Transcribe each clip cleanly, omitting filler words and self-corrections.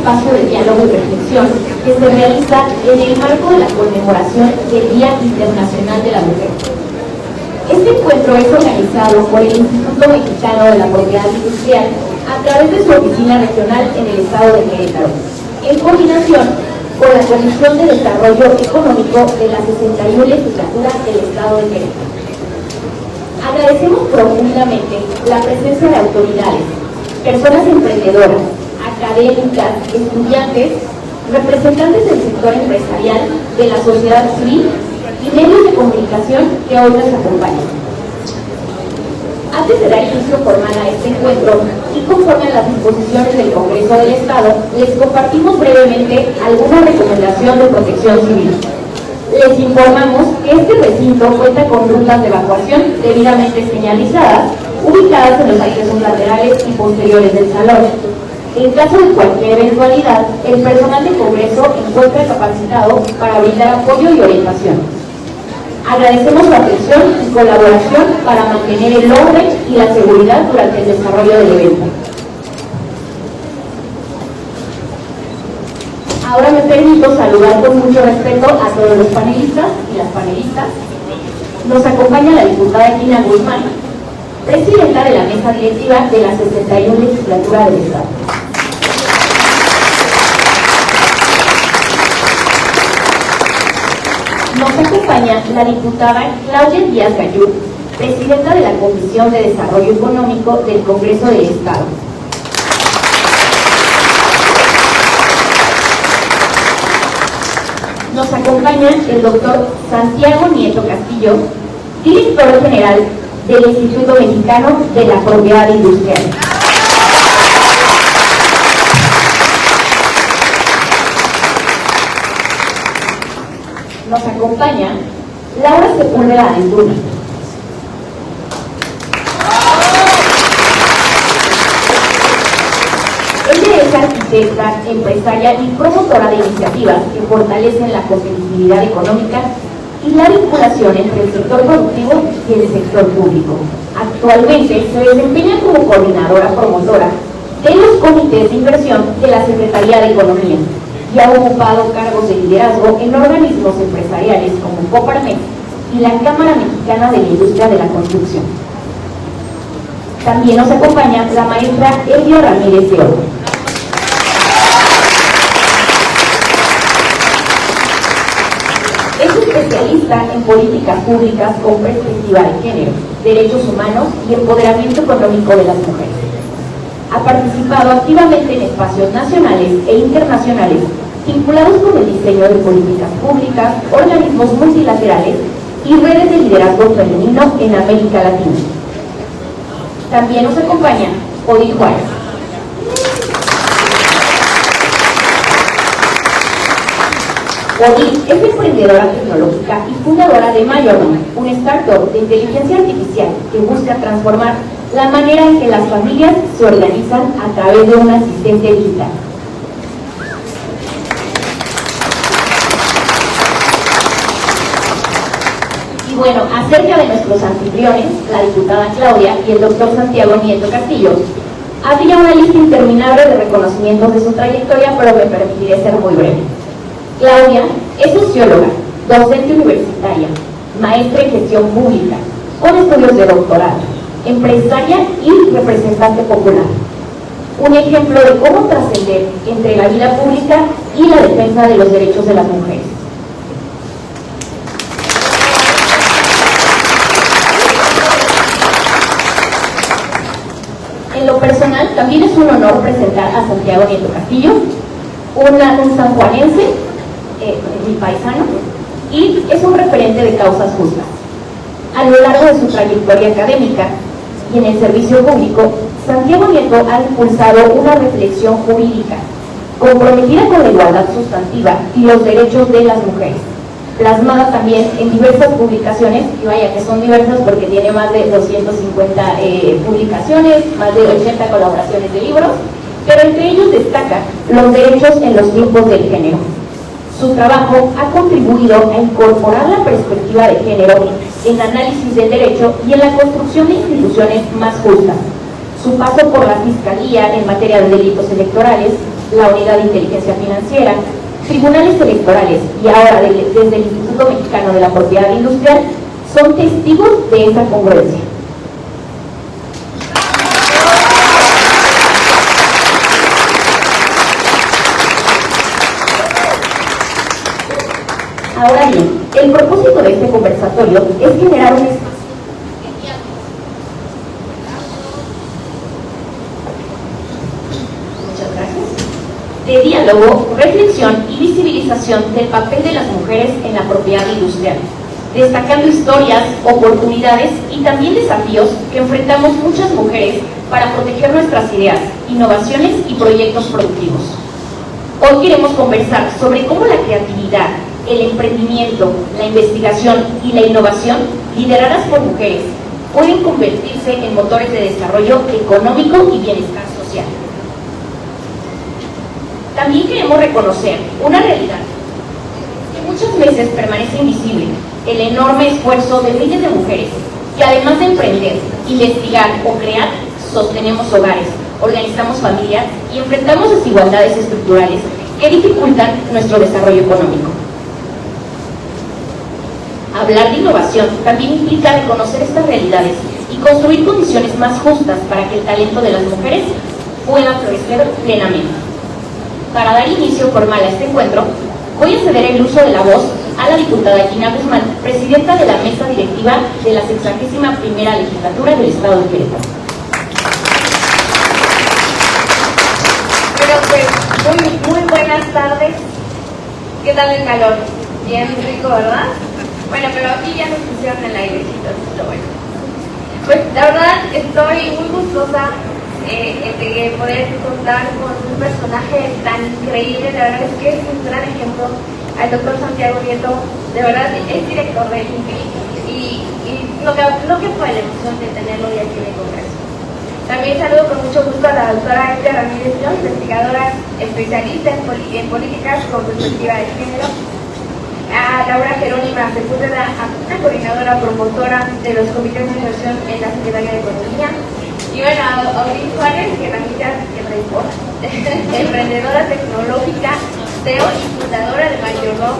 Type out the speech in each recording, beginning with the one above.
espacio de diálogo y reflexión que se realiza en el marco de la conmemoración del Día Internacional de la Mujer. Este encuentro es organizado por el Instituto Mexicano de la Propiedad Industrial a través de su oficina regional en el estado de Querétaro, en coordinación con la Comisión de Desarrollo Económico de la 61 Legislatura del estado de Querétaro. Agradecemos profundamente la presencia de autoridades, personas emprendedoras, académicas, estudiantes, representantes del sector empresarial, de la sociedad civil y medios de comunicación que hoy nos acompañan. Antes de dar inicio formal a este encuentro y conforme a las disposiciones del Congreso del Estado, les compartimos brevemente alguna recomendación de protección civil. Les informamos que este recinto cuenta con rutas de evacuación debidamente señalizadas, ubicadas en los accesos laterales y posteriores del salón. En caso de cualquier eventualidad, el personal de Congreso encuentra capacitado para brindar apoyo y orientación. Agradecemos su atención y colaboración para mantener el orden y la seguridad durante el desarrollo del evento. Ahora me permito saludar con mucho respeto a todos los panelistas y las panelistas. Nos acompaña la diputada Gina Guzmán, presidenta de la mesa directiva de la 61 Legislatura del Estado. Nos acompaña la diputada Claudia Díaz Gayú, presidenta de la Comisión de Desarrollo Económico del Congreso del Estado. Nos acompaña el doctor Santiago Nieto Castillo, director general del Instituto Mexicano de la Propiedad Industrial. Nos acompaña Laura Sepúlveda Antuna, ella es arquitecta, empresaria y promotora de iniciativas que fortalecen la competitividad económica y la vinculación entre el sector productivo y el sector público. Actualmente se desempeña como coordinadora promotora de los comités de inversión de la Secretaría de Economía y ha ocupado cargos de liderazgo en organismos empresariales como Coparmex y la Cámara Mexicana de la Industria de la Construcción. También nos acompaña la maestra Elvia Ramírez de Oro. Es especialista en políticas públicas con perspectiva de género, derechos humanos y empoderamiento económico de las mujeres. Ha participado activamente en espacios nacionales e internacionales vinculados con el diseño de políticas públicas, organismos multilaterales y redes de liderazgo femenino en América Latina. También nos acompaña Odil Juárez. Odil es emprendedora tecnológica y fundadora de Mayorman, un startup de inteligencia artificial que busca transformar la manera en que las familias se organizan a través de un asistente digital. Y bueno, acerca de nuestros anfitriones, la diputada Claudia y el doctor Santiago Nieto Castillo, habría una lista interminable de reconocimientos de su trayectoria, pero me permitiré ser muy breve. Claudia es socióloga, docente universitaria, maestra en gestión pública, con estudios de doctorado, empresaria y representante popular. Un ejemplo de cómo trascender entre la vida pública y la defensa de los derechos de las mujeres. En lo personal, también es un honor presentar a Santiago Nieto Castillo, un sanjuanense, mi paisano, y es un referente de causas justas. A lo largo de su trayectoria académica y en el servicio público, Santiago Nieto ha impulsado una reflexión jurídica comprometida con la igualdad sustantiva y los derechos de las mujeres, plasmada también en diversas publicaciones, y vaya que son diversas porque tiene más de 250 publicaciones, más de 80 colaboraciones de libros, pero entre ellos destaca los derechos en los tiempos del género. Su trabajo ha contribuido a incorporar la perspectiva de género en análisis del derecho y en la construcción de instituciones más justas. Su paso por la Fiscalía en materia de delitos electorales la Unidad de Inteligencia Financiera, tribunales electorales y ahora desde el Instituto Mexicano de la Propiedad Industrial son testigos de esa congruencia. Ahora bien, el propósito de este conversatorio es generar un espacio de diálogo, reflexión y visibilización del papel de las mujeres en la propiedad industrial, destacando historias, oportunidades y también desafíos que enfrentamos muchas mujeres para proteger nuestras ideas, innovaciones y proyectos productivos. Hoy queremos conversar sobre cómo la creatividad, el emprendimiento, la investigación y la innovación, lideradas por mujeres, pueden convertirse en motores de desarrollo económico y bienestar social. También queremos reconocer una realidad que muchas veces permanece invisible: el enorme esfuerzo de miles de mujeres que, además de emprender, investigar o crear, sostenemos hogares, organizamos familias y enfrentamos desigualdades estructurales que dificultan nuestro desarrollo económico. Hablar de innovación también implica reconocer estas realidades y construir condiciones más justas para que el talento de las mujeres pueda florecer plenamente. Para dar inicio formal a este encuentro, voy a ceder el uso de la voz a la diputada Gina Guzmán, presidenta de la mesa directiva de la 61ª legislatura del Estado de Querétaro. Bueno, pues muy buenas tardes. ¿Qué tal el calor? Bien rico, ¿verdad? Bueno, pero aquí ya nos pusieron el airecito, pero bueno. Pues la verdad estoy muy gustosa de poder contar con un personaje tan increíble. La verdad es que es un gran ejemplo. Al doctor Santiago Nieto, de verdad es director del INPI y no que fue la emoción de tenerlo hoy aquí en el Congreso. También saludo con mucho gusto a la doctora Ester Ramírez, investigadora especialista en políticas con perspectiva de género, a Laura Jerónima Sepúlveda, una coordinadora promotora de los comités de inversión en la Secretaría de Economía, y bueno, a Auril Juárez, que también ya emprendedora tecnológica, CEO y fundadora de Mayorrock.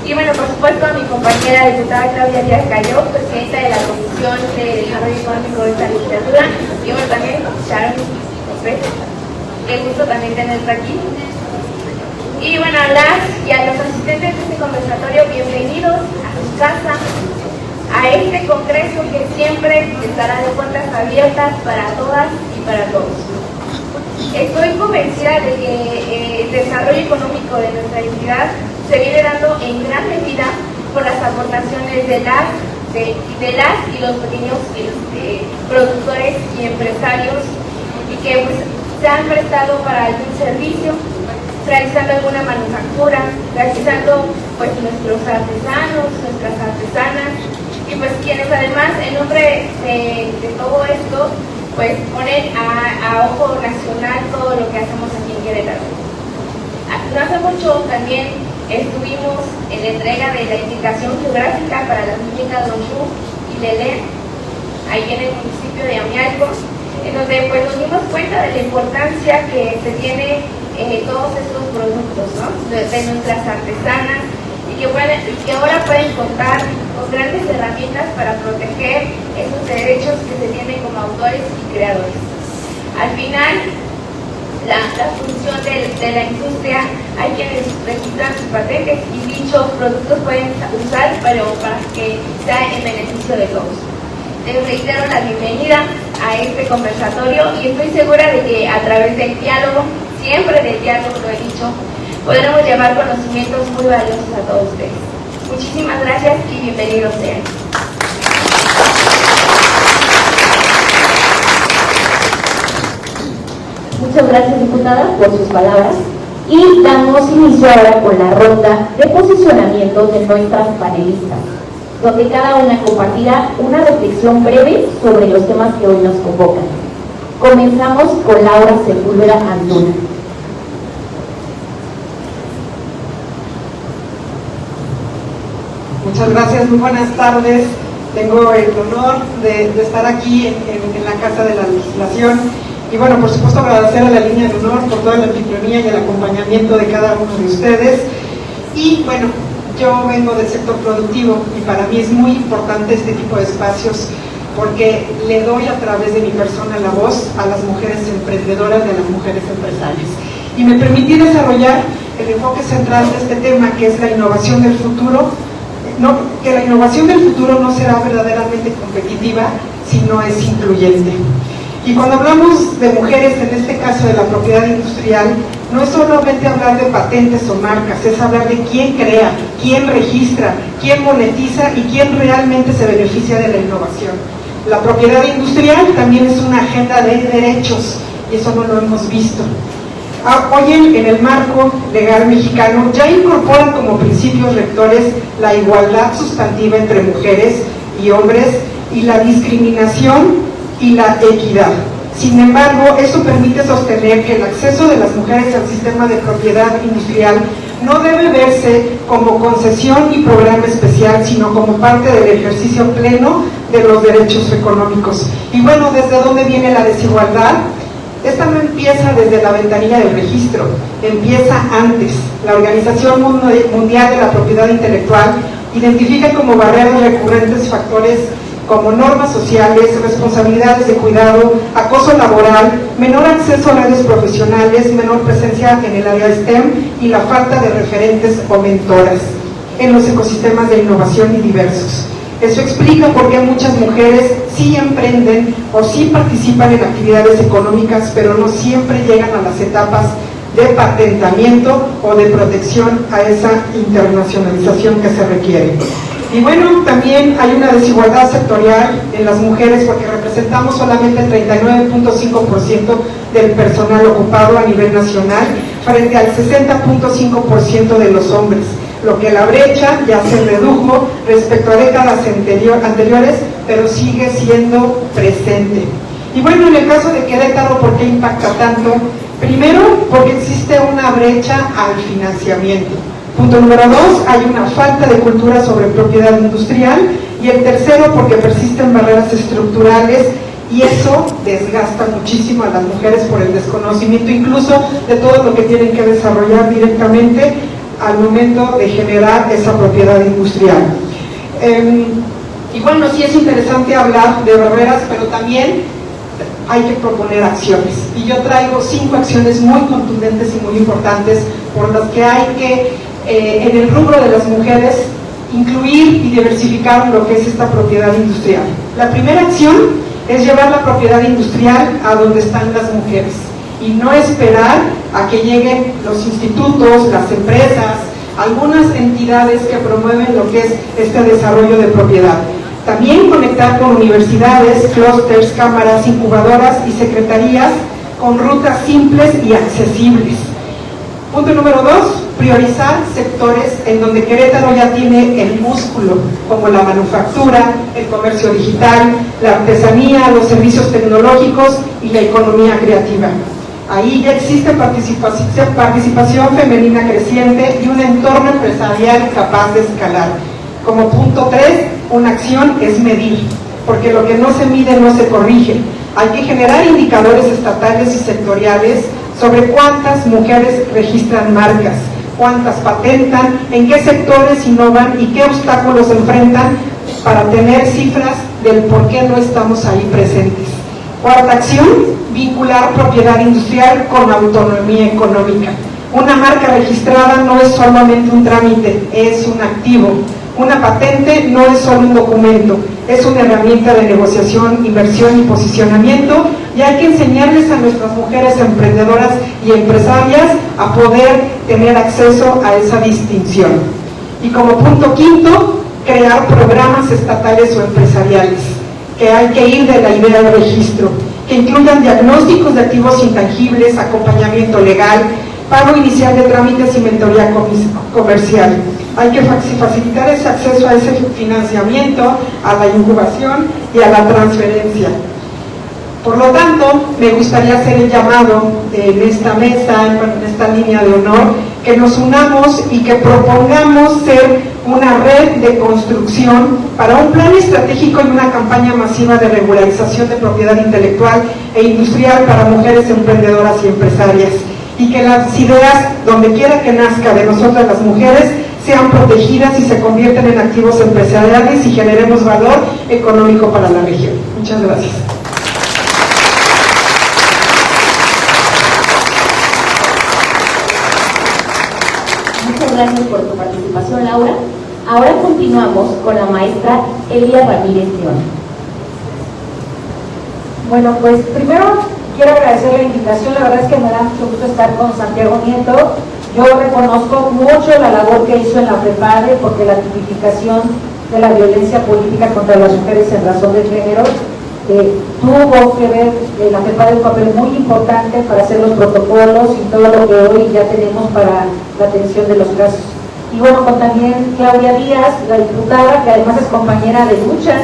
Y bueno, por supuesto, a mi compañera diputada Claudia Díaz Cayó, presidenta de la Comisión de Desarrollo Económico de esta legislatura, y bueno, también Sharon López, qué gusto también tenerla aquí. Y bueno, a las y a los asistentes de este conversatorio, bienvenidos a su casa, a este congreso que siempre estará de puertas abiertas para todas y para todos. Estoy convencida de que el desarrollo económico de nuestra entidad se viene dando en gran medida por las aportaciones de las y los pequeños productores y empresarios, y que pues, se han prestado para algún servicio, realizando alguna manufactura, realizando pues nuestros artesanos, nuestras artesanas, y pues quienes además en nombre de todo esto pues ponen a ojo nacional todo lo que hacemos aquí en Querétaro. No hace mucho también estuvimos en la entrega de la indicación geográfica para las muñecas Donju y Lelé, ahí en el municipio de Amialco, en donde pues nos dimos cuenta de la importancia que se tiene todos estos productos, ¿no? de nuestras artesanas, y que ahora pueden contar con grandes herramientas para proteger esos derechos que se tienen como autores y creadores. Al final, la función de la industria, hay quienes registran sus patentes y dichos productos pueden usar, pero para que sea en beneficio de todos. Les reitero la bienvenida a este conversatorio y estoy segura de que a través del diálogo, siempre del diálogo lo he dicho, podremos llevar conocimientos muy valiosos a todos ustedes. Muchísimas gracias y bienvenidos sean. Muchas gracias, diputada, por sus palabras. Y damos inicio ahora con la ronda de posicionamiento de nuestras panelistas, donde cada una compartirá una reflexión breve sobre los temas que hoy nos convocan. Comenzamos con Laura Sepúlveda Antuna. Muchas gracias, muy buenas tardes. Tengo el honor de estar aquí en la Casa de la Legislación Y bueno, por supuesto agradecer a la línea de honor por toda la anfitrionía y el acompañamiento de cada uno de ustedes. Y bueno, yo vengo del sector productivo y para mí es muy importante este tipo de espacios porque le doy a través de mi persona la voz a las mujeres emprendedoras y a las mujeres empresarias. Y me permití desarrollar el enfoque central de este tema, que es la innovación del futuro. Que la innovación del futuro no será verdaderamente competitiva si no es incluyente. Y cuando hablamos de mujeres, en este caso de la propiedad industrial, no es solamente hablar de patentes o marcas, es hablar de quién crea, quién registra, quién monetiza y quién realmente se beneficia de la innovación. La propiedad industrial también es una agenda de derechos y eso no lo hemos visto. Hoy en el marco legal mexicano ya incorporan como principios rectores la igualdad sustantiva entre mujeres y hombres y la discriminación y la equidad. Sin embargo, eso permite sostener que el acceso de las mujeres al sistema de propiedad industrial no debe verse como concesión y programa especial, sino como parte del ejercicio pleno de los derechos económicos. Y bueno, ¿desde dónde viene la desigualdad? Esta no empieza desde la ventanilla del registro, empieza antes. La Organización Mundial de la Propiedad Intelectual identifica como barreras recurrentes factores como normas sociales, responsabilidades de cuidado, acoso laboral, menor acceso a redes profesionales, menor presencia en el área STEM y la falta de referentes o mentoras en los ecosistemas de innovación y diversos. Eso explica por qué muchas mujeres sí emprenden o sí participan en actividades económicas, pero no siempre llegan a las etapas de patentamiento o de protección a esa internacionalización que se requiere. Y bueno, también hay una desigualdad sectorial en las mujeres porque representamos solamente el 39.5% del personal ocupado a nivel nacional frente al 60.5% de los hombres, lo que la brecha ya se redujo respecto a décadas anteriores, pero sigue siendo presente. Y bueno, en el caso de Querétaro, ¿por qué impacta tanto? Primero, porque existe una brecha al financiamiento. Punto número 2, hay una falta de cultura sobre propiedad industrial. Y el tercero, porque persisten barreras estructurales y eso desgasta muchísimo a las mujeres por el desconocimiento incluso de todo lo que tienen que desarrollar directamente al momento de generar esa propiedad industrial. Y bueno, sí es interesante hablar de barreras, pero también hay que proponer acciones. Y yo traigo 5 acciones muy contundentes y muy importantes por las que hay que en el rubro de las mujeres incluir y diversificar lo que es esta propiedad industrial. La primera acción es llevar la propiedad industrial a donde están las mujeres y no esperar a que lleguen los institutos, las empresas, algunas entidades que promueven lo que es este desarrollo de propiedad. También conectar con universidades, clústeres, cámaras, incubadoras y secretarías con rutas simples y accesibles. Punto número 2, priorizar sectores en donde Querétaro ya tiene el músculo, como la manufactura, el comercio digital, la artesanía, los servicios tecnológicos y la economía creativa. Ahí ya existe participación femenina creciente y un entorno empresarial capaz de escalar. Como punto 3, una acción es medir, porque lo que no se mide no se corrige. Hay que generar indicadores estatales y sectoriales sobre cuántas mujeres registran marcas, cuántas patentan, en qué sectores innovan y qué obstáculos enfrentan para tener cifras del por qué no estamos ahí presentes. Cuarta acción, vincular propiedad industrial con autonomía económica. Una marca registrada no es solamente un trámite, es un activo. Una patente no es solo un documento, es una herramienta de negociación, inversión y posicionamiento, y hay que enseñarles a nuestras mujeres emprendedoras y empresarias a poder tener acceso a esa distinción. Y como punto quinto, crear programas estatales o empresariales, que hay que ir de la idea de registro, que incluyan diagnósticos de activos intangibles, acompañamiento legal, pago inicial de trámites y mentoría comercial. Hay que facilitar ese acceso a ese financiamiento, a la incubación y a la transferencia. Por lo tanto, me gustaría hacer el llamado en esta mesa, en esta línea de honor, que nos unamos y que propongamos ser una red de construcción para un plan estratégico y una campaña masiva de regularización de propiedad intelectual e industrial para mujeres emprendedoras y empresarias, y que las ideas, donde quiera que nazca de nosotras las mujeres, sean protegidas y se conviertan en activos empresariales y generemos valor económico para la región. Muchas gracias. Muchas gracias por tu participación, Laura. Ahora continuamos con la maestra Elia Ramírez León. Bueno, pues primero quiero agradecer la invitación. La verdad es que me da mucho gusto estar con Santiago Nieto. Yo reconozco mucho la labor que hizo en la FEPADE, porque la tipificación de la violencia política contra las mujeres en razón de género tuvo que ver, la FEPADE un papel muy importante para hacer los protocolos y todo lo que hoy ya tenemos para la atención de los casos. Y bueno, con también Claudia Díaz, la diputada, que además es compañera de luchas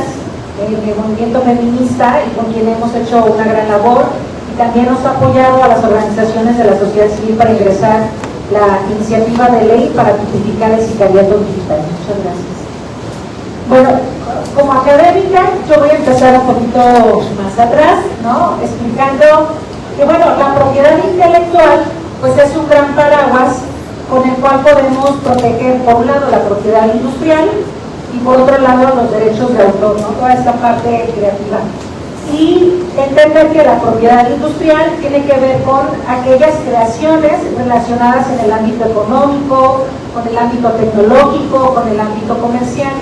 en el movimiento feminista y con quien hemos hecho una gran labor, y también nos ha apoyado a las organizaciones de la sociedad civil para ingresar la iniciativa de ley para tipificar el sicariato digital. Muchas gracias. Bueno, como académica, yo voy a empezar un poquito más atrás, ¿no? Explicando que, bueno, la propiedad intelectual, pues es un gran paraguas con el cual podemos proteger, por un lado, la propiedad industrial y por otro lado, los derechos de autor, ¿no? Toda esta parte creativa. Y entender que la propiedad industrial tiene que ver con aquellas creaciones relacionadas en el ámbito económico, con el ámbito tecnológico, con el ámbito comercial.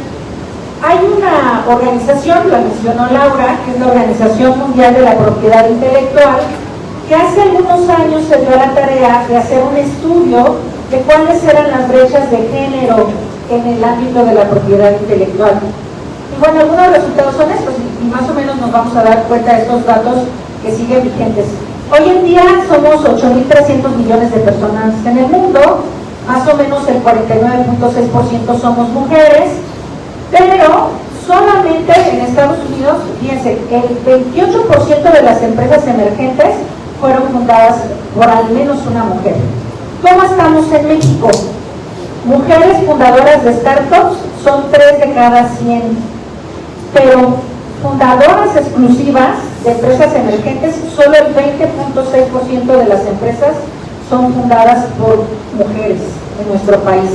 Hay una organización, la mencionó Laura, que es la Organización Mundial de la Propiedad Intelectual, que hace algunos años se dio la tarea de hacer un estudio de cuáles eran las brechas de género en el ámbito de la propiedad intelectual. Y bueno, algunos resultados son estos, y más o menos nos vamos a dar cuenta de estos datos que siguen vigentes. Hoy en día somos 8.300 millones de personas en el mundo, más o menos el 49.6% somos mujeres, pero solamente en Estados Unidos, fíjense, el 28% de las empresas emergentes fueron fundadas por al menos una mujer. ¿Cómo estamos en México? Mujeres fundadoras de startups son 3 de cada 100, pero fundadoras exclusivas de empresas emergentes, solo el 20.6% de las empresas son fundadas por mujeres en nuestro país.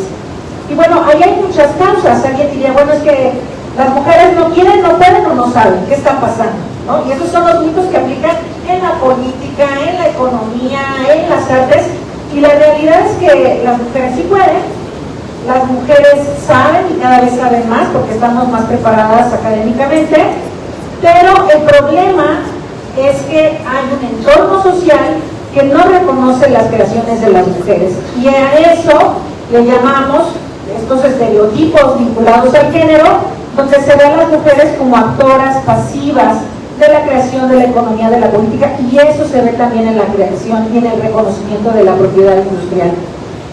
Y bueno, ahí hay muchas causas. Alguien diría, bueno, es que las mujeres no quieren, no pueden o no saben qué está pasando, ¿no? Y esos son los mitos que aplican en la política, en la economía, en las artes, y la realidad es que las mujeres sí pueden, las mujeres saben y cada vez saben más porque estamos más preparadas académicamente, pero el problema es que hay un entorno social que no reconoce las creaciones de las mujeres, y a eso le llamamos estos estereotipos vinculados al género, donde se ven a las mujeres como actoras pasivas de la creación de la economía, de la política, y eso se ve también en la creación y en el reconocimiento de la propiedad industrial.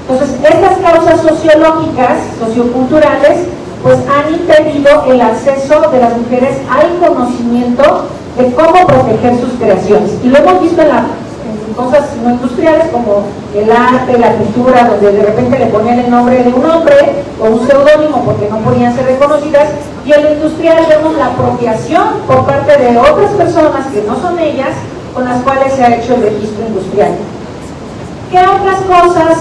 Entonces, estas causas sociológicas, socioculturales, pues han impedido el acceso de las mujeres al conocimiento de cómo proteger sus creaciones. Y lo hemos visto en cosas no industriales como el arte, la pintura, donde de repente le ponían el nombre de un hombre o un seudónimo porque no podían ser reconocidas, y en lo industrial vemos la apropiación por parte de otras personas que no son ellas, con las cuales se ha hecho el registro industrial. ¿Qué otras cosas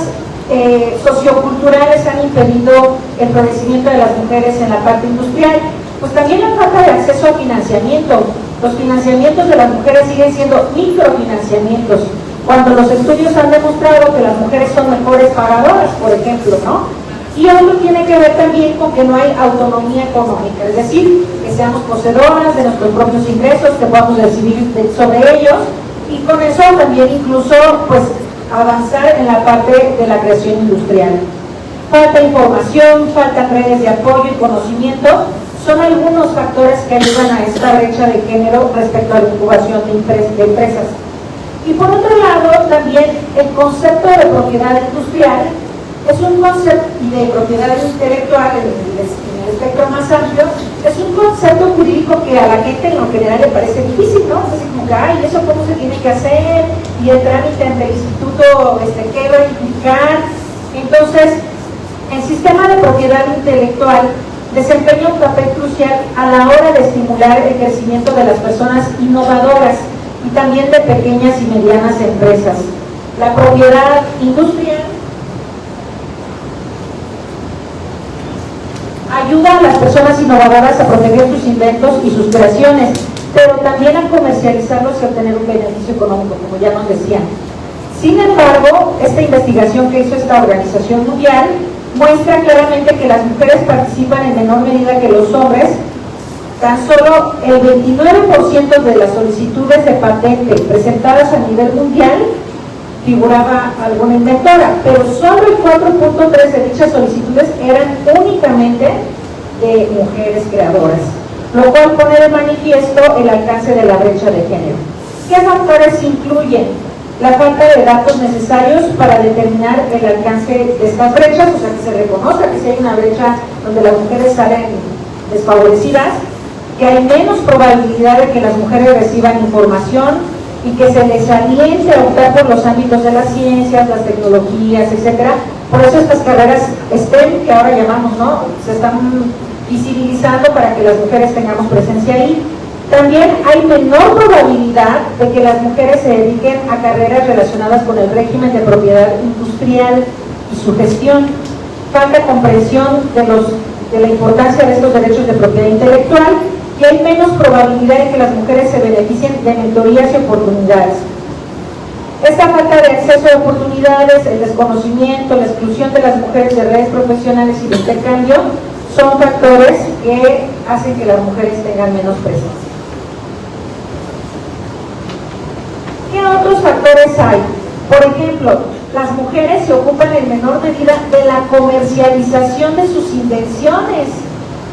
socioculturales han impedido el florecimiento de las mujeres en la parte industrial? Pues también la falta de acceso a financiamiento. Los financiamientos de las mujeres siguen siendo microfinanciamientos, cuando los estudios han demostrado que las mujeres son mejores pagadoras, por ejemplo, ¿no? Y otro tiene que ver también con que no hay autonomía económica, es decir, que seamos poseedoras de nuestros propios ingresos, que podamos decidir sobre ellos, y con eso también incluso pues avanzar en la parte de la creación industrial. Falta información, faltan redes de apoyo y conocimiento, son algunos factores que ayudan a esta brecha de género respecto a la incubación de empresas. Y por otro lado, también el concepto de propiedad industrial es un concepto, y de propiedad intelectual en el espectro más amplio, es un concepto jurídico que a la gente en lo general le parece difícil, ¿no? Es así como que, ay, ¿eso cómo se tiene que hacer? Y el trámite ante el instituto, ¿qué va a implicar? Entonces, El sistema de propiedad intelectual desempeña un papel crucial a la hora de estimular el crecimiento de las personas innovadoras y también de pequeñas y medianas empresas. La propiedad industrial ayuda a las personas innovadoras a proteger sus inventos y sus creaciones, pero también a comercializarlos y obtener un beneficio económico, como ya nos decían. Sin embargo, esta investigación que hizo esta Organización Mundial muestra claramente que las mujeres participan en menor medida que los hombres. Tan solo el 29% de las solicitudes de patente presentadas a nivel mundial figuraba alguna inventora, pero solo el 4.3% de dichas solicitudes eran únicamente de mujeres creadoras, lo cual pone de manifiesto el alcance de la brecha de género. ¿Qué factores incluyen? La falta de datos necesarios para determinar el alcance de estas brechas, o sea, que se reconozca que si hay una brecha donde las mujeres salen desfavorecidas, que hay menos probabilidad de que las mujeres reciban información y que se les aliente a optar por los ámbitos de las ciencias, las tecnologías, etcétera. Por eso estas carreras STEM, que ahora llamamos, ¿no?, se están visibilizando para que las mujeres tengamos presencia ahí. También hay menor probabilidad de que las mujeres se dediquen a carreras relacionadas con el régimen de propiedad industrial y su gestión. Falta comprensión de la importancia de estos derechos de propiedad intelectual, y hay menos probabilidad de que las mujeres se beneficien de mentorías y oportunidades. Esta falta de acceso a oportunidades, el desconocimiento, la exclusión de las mujeres de redes profesionales y de intercambio son factores que hacen que las mujeres tengan menos presencia. ¿Qué otros factores hay? Por ejemplo, las mujeres se ocupan en menor medida de la comercialización de sus invenciones.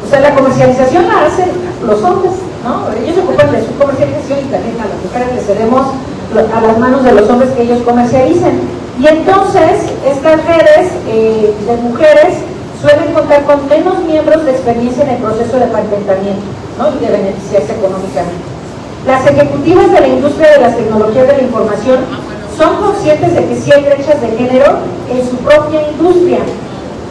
O sea, la comercialización la hacen los hombres, ¿no? Ellos se ocupan de su comercialización y también a las mujeres les cedemos a las manos de los hombres que ellos comercialicen. Y entonces, estas redes de mujeres suelen contar con menos miembros de experiencia en el proceso de patentamiento, ¿no?, y de beneficiarse económicamente. Las ejecutivas de la industria de las tecnologías de la información son conscientes de que sí hay brechas de género en su propia industria,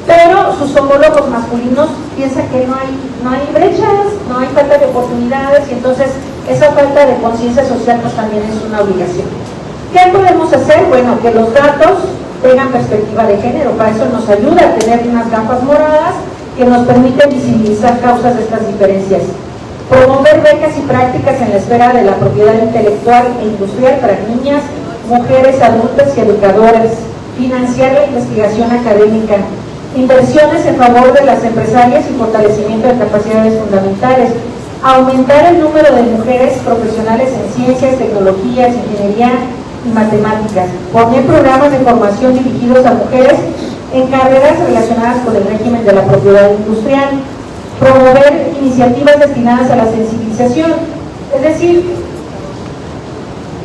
pero sus homólogos masculinos piensan que no hay brechas, no hay falta de oportunidades, y entonces esa falta de conciencia social pues también es una obligación. ¿Qué podemos hacer? Bueno, que los datos tengan perspectiva de género. Para eso nos ayuda a tener unas gafas moradas que nos permiten visibilizar causas de estas diferencias. Promover becas y prácticas en la esfera de la propiedad intelectual e industrial para niñas, mujeres, adultas y educadores. Financiar la investigación académica. Inversiones en favor de las empresarias y fortalecimiento de capacidades fundamentales. Aumentar el número de mujeres profesionales en ciencias, tecnologías, ingeniería y matemáticas. Poner programas de formación dirigidos a mujeres en carreras relacionadas con el régimen de la propiedad industrial. Promover iniciativas destinadas a la sensibilización, es decir,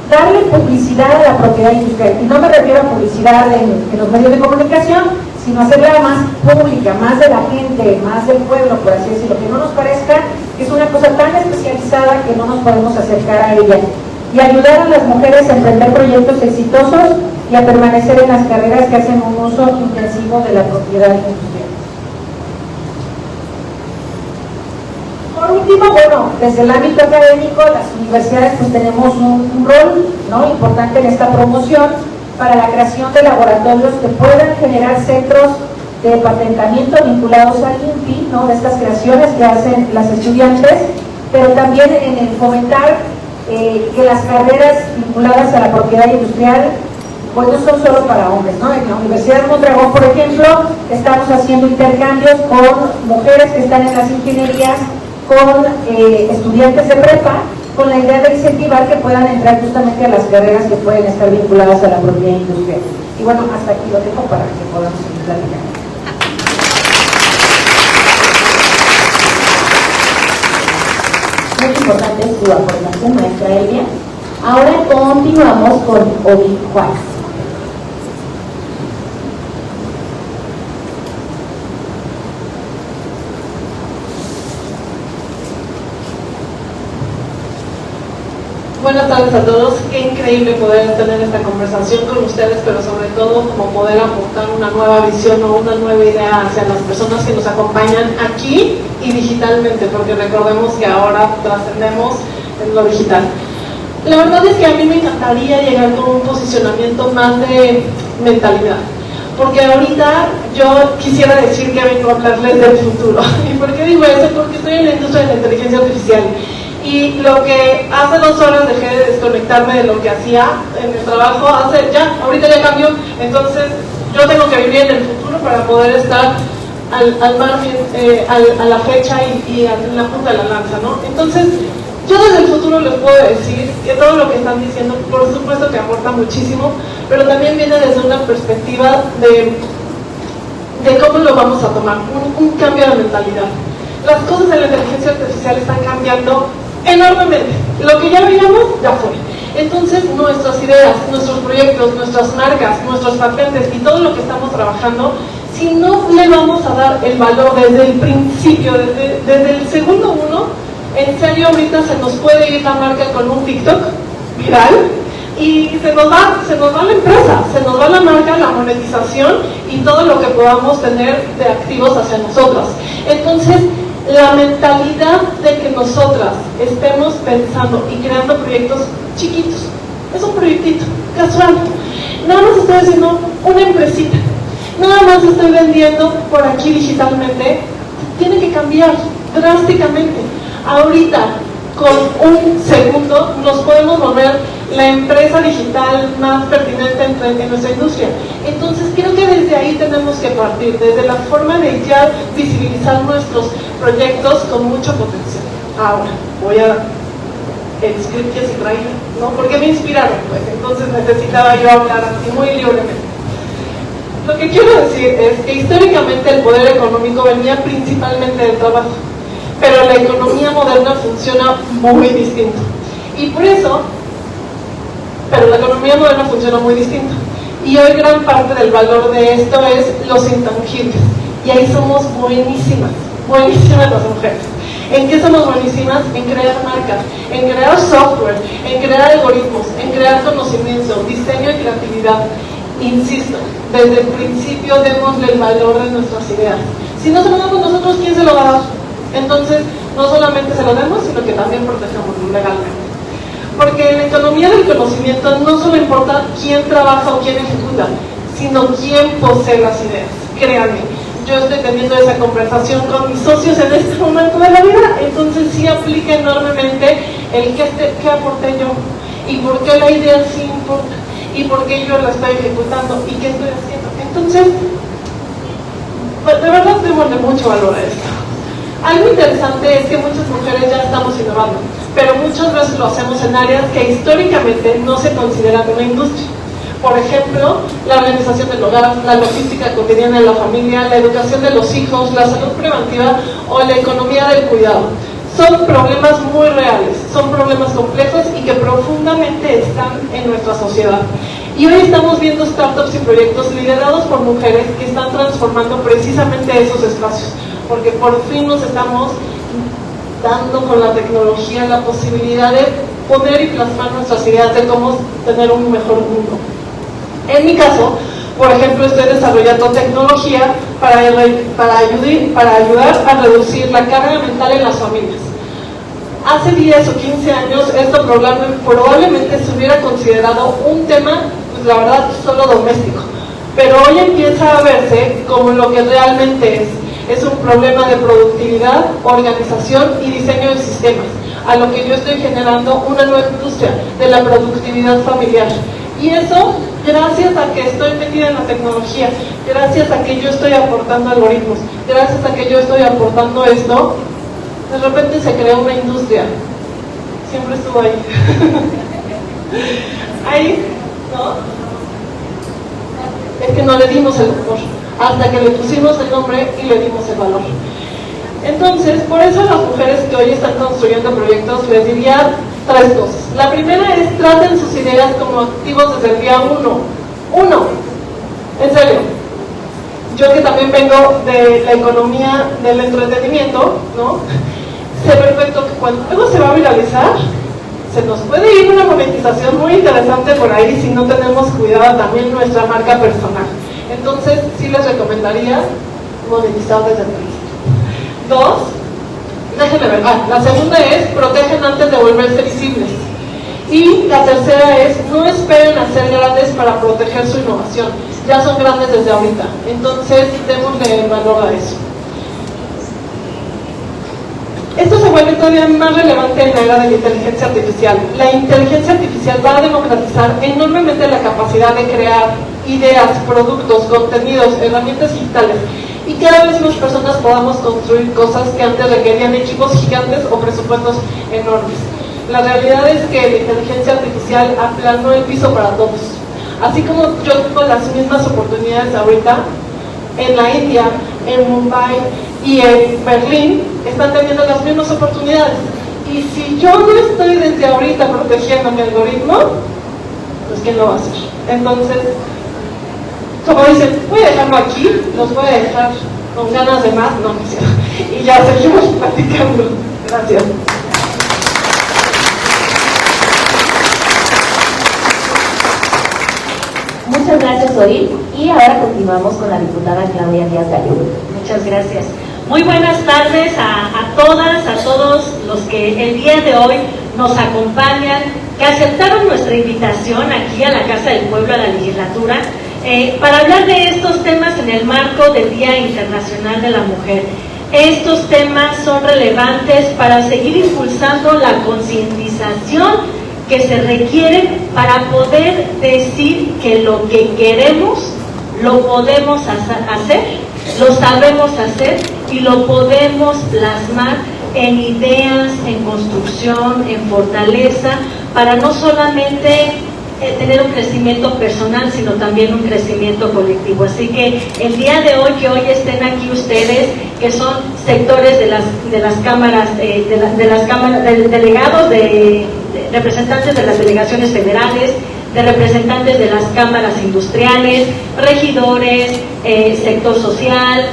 darle publicidad a la propiedad industrial. Y no me refiero a publicidad en los medios de comunicación, sino hacerla más pública, más de la gente, más del pueblo, por así decirlo, que no nos parezca que es una cosa tan especializada que no nos podemos acercar a ella. Y ayudar a las mujeres a emprender proyectos exitosos y a permanecer en las carreras que hacen un uso intensivo de la propiedad industrial. Por último, bueno, desde el ámbito académico, las universidades pues tenemos un rol, ¿no?, importante en esta promoción para la creación de laboratorios que puedan generar centros de patentamiento vinculados al INPI, ¿no?, de estas creaciones que hacen las estudiantes, pero también en el fomentar que las carreras vinculadas a la propiedad industrial pues no son solo para hombres, ¿no? En la Universidad de Mondragón, por ejemplo, estamos haciendo intercambios con mujeres que están en las ingenierías, con estudiantes de prepa, con la idea de incentivar que puedan entrar justamente a las carreras que pueden estar vinculadas a la propiedad industrial. Y bueno, hasta aquí lo dejo para que podamos seguir platicando. Muy importante su aportación, maestra Elvia. Ahora continuamos con Ovi Juárez. Buenas tardes a todos, qué increíble poder tener esta conversación con ustedes, pero sobre todo como poder aportar una nueva visión o una nueva idea hacia las personas que nos acompañan aquí y digitalmente, porque recordemos que ahora trascendemos en lo digital. La verdad es que a mí me encantaría llegar con un posicionamiento más de mentalidad, porque ahorita yo quisiera decir que vengo a hablarles del futuro. ¿Y por qué digo eso? Porque estoy en la industria de la inteligencia artificial. Y lo que hace 2 horas dejé de desconectarme de lo que hacía en el trabajo, ahorita ya cambió, entonces yo tengo que vivir en el futuro para poder estar al margen, a la fecha y en la punta de la lanza, ¿no? Entonces, yo desde el futuro les puedo decir que todo lo que están diciendo, por supuesto que aporta muchísimo, pero también viene desde una perspectiva de cómo lo vamos a tomar, un cambio de mentalidad. Las cosas en la inteligencia artificial están cambiando enormemente. Lo que ya veíamos, ya fue. Entonces, nuestras ideas, nuestros proyectos, nuestras marcas, nuestros patentes y todo lo que estamos trabajando, si no le vamos a dar el valor desde el principio, desde el segundo uno, en serio ahorita se nos puede ir la marca con un TikTok viral y se nos va la empresa, se nos va la marca, la monetización y todo lo que podamos tener de activos hacia nosotros. Entonces, la mentalidad de que nosotras estemos pensando y creando proyectos chiquitos, es un proyectito casual, nada más estoy haciendo una empresita, nada más estoy vendiendo por aquí digitalmente, tiene que cambiar drásticamente. Ahorita, con un segundo, nos podemos volver la empresa digital más pertinente en nuestra industria. Entonces, creo que desde ahí tenemos que partir, desde la forma de ya visibilizar nuestros proyectos con mucho potencial. Ahora, voy a el script que se traía, ¿no? Porque me inspiraron, pues, entonces necesitaba yo hablar así muy libremente. Lo que quiero decir es que históricamente el poder económico venía principalmente del trabajo, pero la economía moderna funciona muy distinto. Y por eso, la economía moderna funciona muy distinto. Y hoy gran parte del valor de esto es los intangibles. Y ahí somos buenísimas las mujeres. ¿En qué somos buenísimas? En crear marcas, en crear software, en crear algoritmos, en crear conocimiento, diseño y creatividad. Insisto, desde el principio démosle el valor de nuestras ideas. Si no se lo damos nosotros, ¿quién se lo va a dar? Entonces, no solamente se lo demos, sino que también protejamos legalmente. Porque en la economía del conocimiento no solo importa quién trabaja o quién ejecuta, sino quién posee las ideas. Créanme, yo estoy teniendo esa conversación con mis socios en este momento de la vida, entonces sí aplica enormemente el qué aporté yo, y por qué la idea sí importa, y por qué yo la estoy ejecutando, y qué estoy haciendo. Entonces, de verdad démosle mucho valor a esto. Algo interesante es que muchas mujeres ya estamos innovando, pero muchas veces lo hacemos en áreas que históricamente no se consideran una industria. Por ejemplo, la organización del hogar, la logística cotidiana de la familia, la educación de los hijos, la salud preventiva o la economía del cuidado. Son problemas muy reales, son problemas complejos y que profundamente están en nuestra sociedad. Y hoy estamos viendo startups y proyectos liderados por mujeres que están transformando precisamente esos espacios, porque por fin nos estamos dando con la tecnología la posibilidad de poner y plasmar nuestras ideas de cómo tener un mejor mundo. En mi caso, por ejemplo, estoy desarrollando tecnología para ayudar a reducir la carga mental en las familias. Hace 10 o 15 años esto probablemente se hubiera considerado un tema, pues la verdad, solo doméstico, pero hoy empieza a verse como lo que realmente es. Es un problema de productividad, organización y diseño de sistemas, a lo que yo estoy generando una nueva industria de la productividad familiar. Y eso, gracias a que estoy metida en la tecnología, gracias a que yo estoy aportando algoritmos, gracias a que yo estoy aportando esto, de repente se creó una industria. Siempre estuvo ahí. Ahí, ¿no? Es que no le dimos el valor, hasta que le pusimos el nombre y le dimos el valor. Entonces, por eso a las mujeres que hoy están construyendo proyectos les diría 3 cosas. La primera es: traten sus ideas como activos desde el día 1. En serio. Yo que también vengo de la economía del entretenimiento, ¿no? Sé perfecto que cuando algo se va a viralizar, se nos puede ir una monetización muy interesante por ahí si no tenemos cuidada también nuestra marca personal. Entonces, sí les recomendaría monetizar desde el principio. 2, déjenme ver, la segunda es protegen antes de volverse visibles. Y la tercera es, no esperen a ser grandes para proteger su innovación. Ya son grandes desde ahorita. Entonces, démosle valor a eso. Esto se vuelve todavía más relevante en la era de la inteligencia artificial. La inteligencia artificial va a democratizar enormemente la capacidad de crear ideas, productos, contenidos, herramientas digitales, y cada vez más personas podamos construir cosas que antes requerían equipos gigantes o presupuestos enormes. La realidad es que la inteligencia artificial aplanó el piso para todos. Así como yo tengo las mismas oportunidades ahorita, en la India, en Mumbai y en Berlín están teniendo las mismas oportunidades. Y si yo no estoy desde ahorita protegiendo mi algoritmo, pues ¿quién lo va a hacer? Entonces, como dicen, voy a dejarlo aquí, los voy a dejar con ganas de más, no, y ya seguimos platicando. Gracias. Muchas gracias, Oril. Y ahora continuamos con la diputada Claudia Díaz Gallo. Muchas gracias. Muy buenas tardes a todas, a todos los que el día de hoy nos acompañan, que aceptaron nuestra invitación aquí a la Casa del Pueblo, a la legislatura, para hablar de estos temas en el marco del Día Internacional de la Mujer. Estos temas son relevantes para seguir impulsando la concientización que se requiere para poder decir que lo que queremos lo podemos hacer, lo sabemos hacer y lo podemos plasmar en ideas, en construcción, en fortaleza, para no solamente tener un crecimiento personal, sino también un crecimiento colectivo. Así que el día de hoy, que hoy estén aquí ustedes, que son sectores de las cámaras, de las cámaras, de delegados, de representantes de las delegaciones federales, de representantes de las cámaras industriales, regidores, sector social,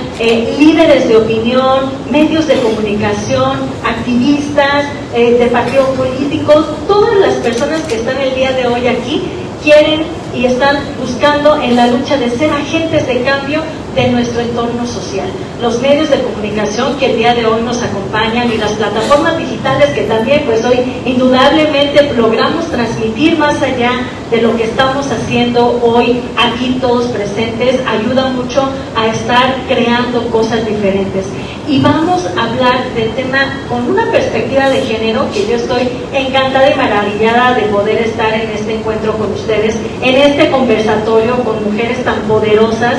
líderes de opinión, medios de comunicación, activistas de partidos políticos, todas las personas que están el día de hoy aquí quieren y están buscando en la lucha de ser agentes de cambio de nuestro entorno social. Los medios de comunicación que el día de hoy nos acompañan y las plataformas digitales que también pues hoy indudablemente logramos transmitir más allá de lo que estamos haciendo hoy aquí todos presentes, ayuda mucho a estar creando cosas diferentes. Y vamos a hablar del tema con una perspectiva de género que yo estoy encantada y maravillada de poder estar en este encuentro con ustedes, en este conversatorio con mujeres tan poderosas,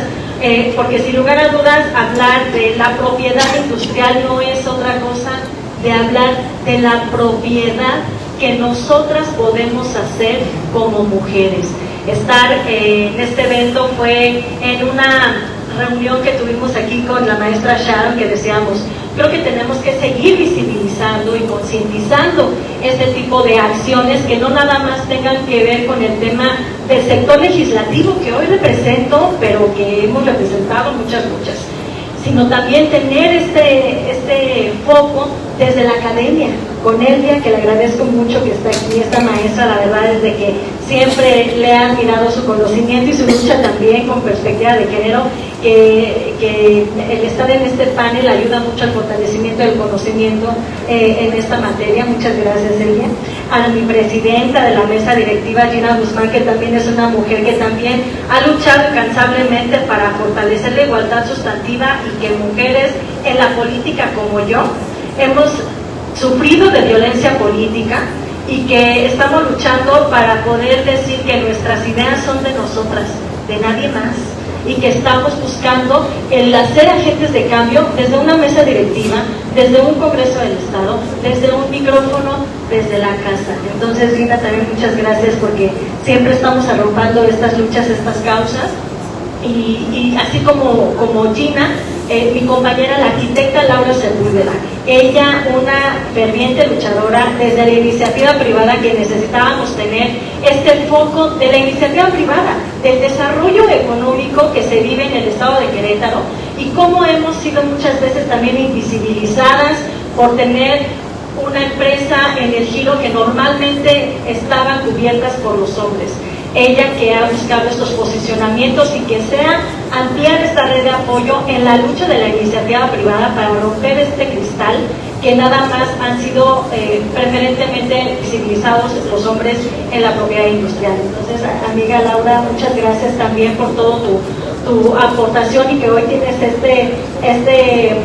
porque sin lugar a dudas hablar de la propiedad industrial no es otra cosa de hablar de la propiedad que nosotras podemos hacer como mujeres. Estar en este evento fue en una reunión que tuvimos aquí con la maestra Sharon, que decíamos, creo que tenemos que seguir visibilizando y concientizando este tipo de acciones que no nada más tengan que ver con el tema del sector legislativo que hoy represento, pero que hemos representado muchas, sino también tener este foco desde la academia, con Elvia, que le agradezco mucho que está aquí, esta maestra, la verdad es de que siempre le ha admirado su conocimiento y su lucha también con perspectiva de género, que el estar en este panel ayuda mucho al fortalecimiento del conocimiento en esta materia. Muchas gracias, Elvia. A mi presidenta de la mesa directiva, Gina Guzmán, que también es una mujer que también ha luchado incansablemente para fortalecer la igualdad sustantiva y que mujeres en la política como yo hemos sufrido de violencia política y que estamos luchando para poder decir que nuestras ideas son de nosotras, de nadie más, y que estamos buscando el hacer agentes de cambio desde una mesa directiva, desde un Congreso del Estado, desde un micrófono, desde la casa. Entonces, Gina, también muchas gracias porque siempre estamos arropando estas luchas, estas causas, y así como Gina, mi compañera, la arquitecta Laura Sepúlveda, ella una ferviente luchadora desde la iniciativa privada, que necesitábamos tener este foco de la iniciativa privada, del desarrollo económico que se vive en el estado de Querétaro y cómo hemos sido muchas veces también invisibilizadas por tener una empresa en el giro que normalmente estaban cubiertas por los hombres. Ella que ha buscado estos posicionamientos y que sea ampliar esta red de apoyo en la lucha de la iniciativa privada para romper este cristal que nada más han sido preferentemente visibilizados los hombres en la propiedad industrial. Entonces, amiga Laura, muchas gracias también por todo tu aportación y que hoy tienes este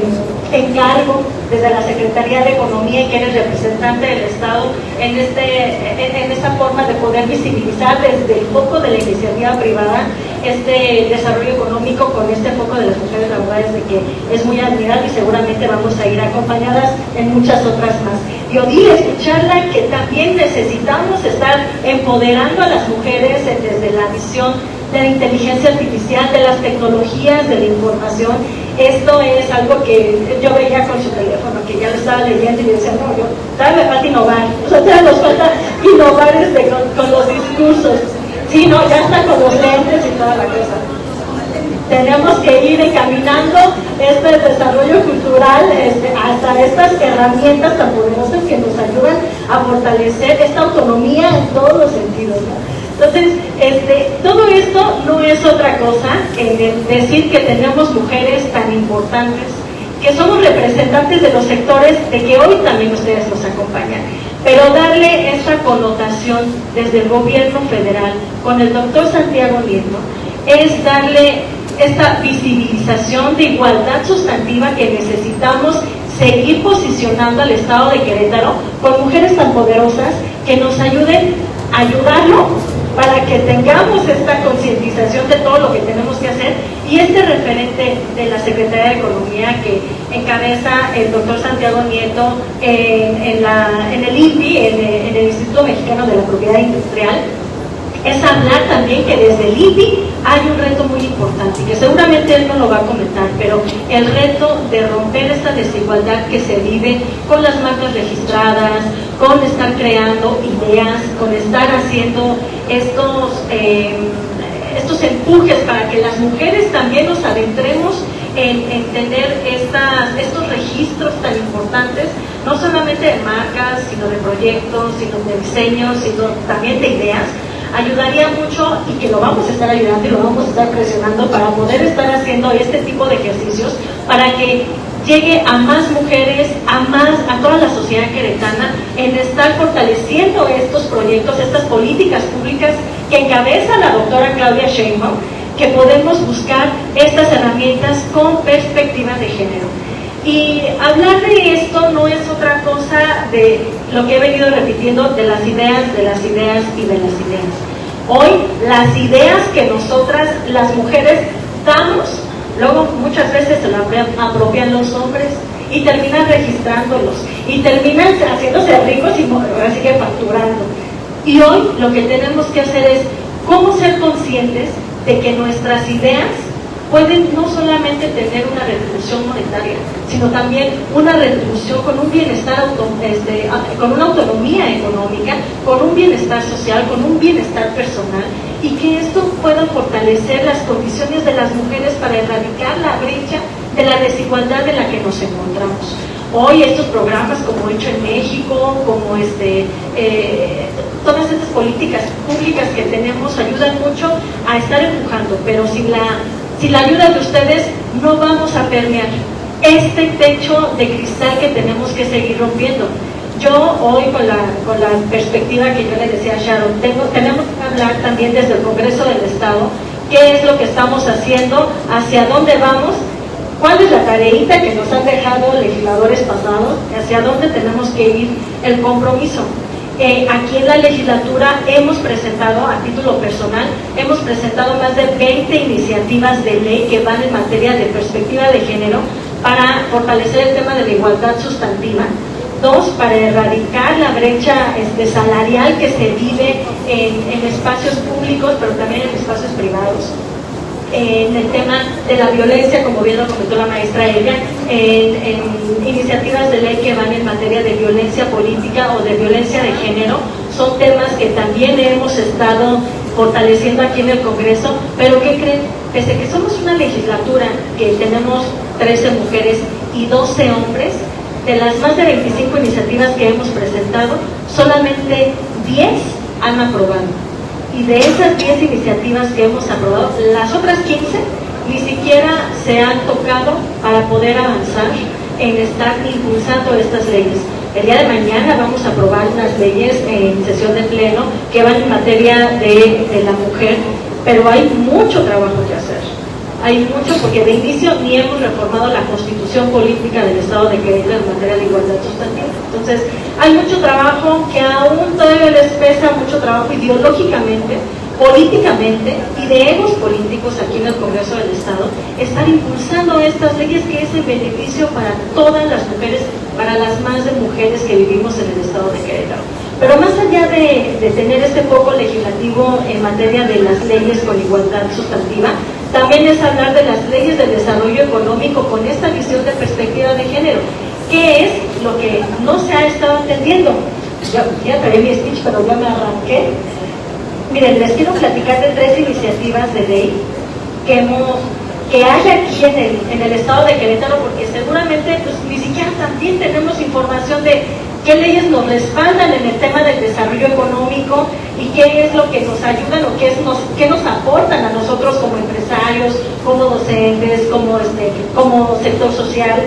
encargo desde la Secretaría de Economía y que eres representante del Estado en esta forma de poder visibilizar desde el foco de la iniciativa privada este desarrollo económico con este foco de las mujeres laborales, de que es muy admirable y seguramente vamos a ir acompañadas en muchas otras más. Y oír, escucharla, que también necesitamos estar empoderando a las mujeres desde la visión de la inteligencia artificial, de las tecnologías, de la información. Esto es algo que yo veía con su teléfono, que ya lo estaba leyendo y yo decía, no, todavía me falta innovar, o sea, todavía nos falta innovar con los discursos. Sí, no, ya está con los lentes y toda la cosa. Tenemos que ir encaminando este desarrollo cultural hasta estas herramientas tan poderosas que nos ayudan a fortalecer esta autonomía en todos los sentidos, ¿no? Entonces, todo esto no es otra cosa que decir que tenemos mujeres tan importantes, que somos representantes de los sectores de que hoy también ustedes nos acompañan, pero darle esta connotación desde el gobierno federal con el doctor Santiago Nieto es darle esta visibilización de igualdad sustantiva que necesitamos seguir posicionando al Estado de Querétaro con mujeres tan poderosas que nos ayuden a ayudarlo para que tengamos esta concientización de todo lo que tenemos que hacer, y este referente de la Secretaría de Economía que encabeza el doctor Santiago Nieto en el INPI, en el Instituto Mexicano de la Propiedad Industrial, es hablar también que desde el INPI hay un reto muy importante, que seguramente él no lo va a comentar, pero el reto de romper esta desigualdad que se vive con las marcas registradas, con estar creando ideas, con estar haciendo estos empujes para que las mujeres también nos adentremos en tener estos registros tan importantes, no solamente de marcas, sino de proyectos, sino de diseños, sino también de ideas. Ayudaría mucho, y que lo vamos a estar ayudando y lo vamos a estar presionando para poder estar haciendo este tipo de ejercicios para que llegue a más mujeres, a toda la sociedad queretana, en estar fortaleciendo estos proyectos, estas políticas públicas que encabeza la doctora Claudia Sheinbaum, que podemos buscar estas herramientas con perspectiva de género. Y hablar de esto no es otra cosa de lo que he venido repitiendo, de las ideas y de las ideas. Hoy, las ideas que nosotras, las mujeres, damos, luego muchas veces se las apropian los hombres y terminan registrándolos y terminan haciéndose ricos y así que facturando. Y hoy lo que tenemos que hacer es cómo ser conscientes de que nuestras ideas pueden no solamente tener una retribución monetaria, sino también una retribución con un bienestar, con una autonomía económica, con un bienestar social, con un bienestar personal, y que esto pueda fortalecer las condiciones de las mujeres para erradicar la brecha de la desigualdad en la que nos encontramos. Hoy estos programas como Hecho en México, como todas estas políticas públicas que tenemos ayudan mucho a estar empujando, pero sin la ayuda de ustedes no vamos a permear este techo de cristal que tenemos que seguir rompiendo. Yo hoy con la perspectiva que yo le decía a Sharon, tenemos que hablar también desde el Congreso del Estado, qué es lo que estamos haciendo, hacia dónde vamos, cuál es la tareita que nos han dejado legisladores pasados, hacia dónde tenemos que ir, el compromiso. Aquí en la legislatura hemos presentado, a título personal, hemos presentado más de 20 iniciativas de ley que van en materia de perspectiva de género para fortalecer el tema de la igualdad sustantiva. 2, para erradicar la brecha salarial que se vive en espacios públicos, pero también en espacios privados. En el tema de la violencia, como bien lo comentó la maestra Elia, en iniciativas de ley que van en materia de violencia política o de violencia de género, son temas que también hemos estado fortaleciendo aquí en el Congreso, pero ¿qué creen? Pese a que somos una legislatura que tenemos 13 mujeres y 12 hombres, de las más de 25 iniciativas que hemos presentado, solamente 10 han aprobado. Y de esas 10 iniciativas que hemos aprobado, las otras 15 ni siquiera se han tocado para poder avanzar en estar impulsando estas leyes. El día de mañana vamos a aprobar unas leyes en sesión de pleno que van en materia de la mujer, pero hay mucho trabajo que hacer. Hay mucho, porque de inicio ni hemos reformado la constitución política del Estado de Querétaro en materia de igualdad sustantiva. Entonces, hay mucho trabajo que aún todavía les pesa, mucho trabajo ideológicamente, políticamente y de egos políticos aquí en el Congreso del Estado, estar impulsando estas leyes que es en beneficio para todas las mujeres, para las más de mujeres que vivimos en el Estado de Querétaro. Pero más allá de tener este foco legislativo en materia de las leyes con igualdad sustantiva, también es hablar de las leyes de desarrollo económico con esta visión de perspectiva de género, que es lo que no se ha estado entendiendo. Ya traí mi speech, pero ya me arranqué. Miren, les quiero platicar de 3 iniciativas de ley que hay aquí en el Estado de Querétaro, porque seguramente pues, ni siquiera también tenemos información de qué leyes nos respaldan en el tema del desarrollo económico y qué es lo que nos ayudan o qué nos aportan a nosotros como empresarios, como docentes, como sector social.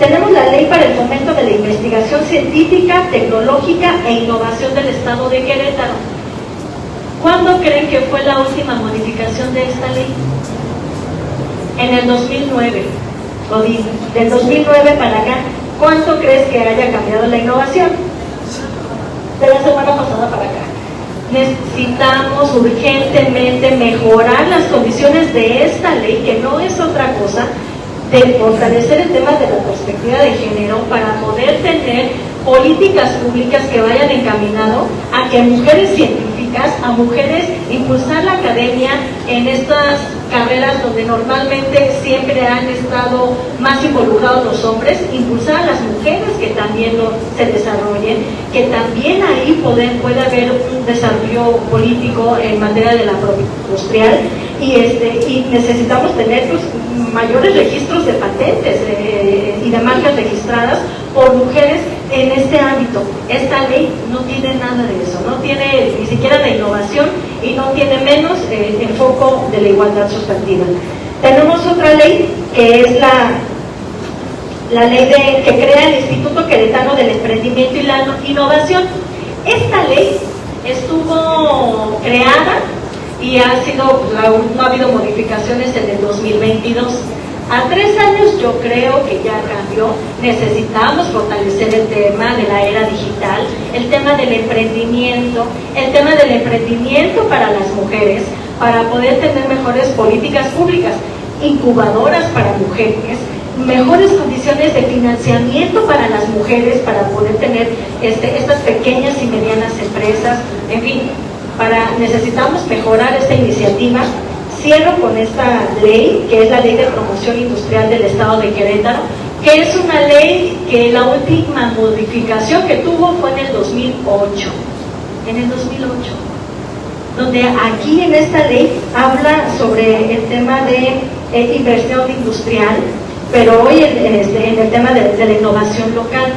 Tenemos la Ley para el Fomento de la Investigación Científica, Tecnológica e Innovación del Estado de Querétaro. ¿Cuándo creen que fue la última modificación de esta ley? En el 2009. Lo digo, del 2009 para acá. ¿Cuánto crees que haya cambiado la innovación? De la semana pasada para acá. Necesitamos urgentemente mejorar las condiciones de esta ley, que no es otra cosa de fortalecer el tema de la perspectiva de género para poder tener políticas públicas que vayan encaminado a que mujeres científicas, a mujeres, impulsar la academia en estas carreras donde normalmente siempre han estado más involucrados los hombres, impulsar a las mujeres que también se desarrollen, que también ahí puede haber un desarrollo político en materia de la industrial y necesitamos tener pues, mayores registros de patentes y de marcas registradas por mujeres en este ámbito. Esta ley no tiene nada de eso, no tiene ni siquiera la innovación y no tiene menos el foco de la igualdad sustantiva. Tenemos otra ley que es la ley que crea el Instituto Queretano del Emprendimiento y la Innovación. Esta ley estuvo creada y no ha habido modificaciones en el 2022. A 3 años yo creo que ya cambió. Necesitamos fortalecer el tema de la era digital, el tema del emprendimiento para las mujeres, para poder tener mejores políticas públicas, incubadoras para mujeres, mejores condiciones de financiamiento para las mujeres, para poder tener estas pequeñas y medianas empresas, en fin, necesitamos mejorar esta iniciativa. Cierro con esta ley, que es la Ley de Promoción Industrial del Estado de Querétaro, que es una ley que la última modificación que tuvo fue en el 2008. En el 2008. Donde aquí en esta ley habla sobre el tema de inversión industrial, pero hoy en el tema de la innovación local.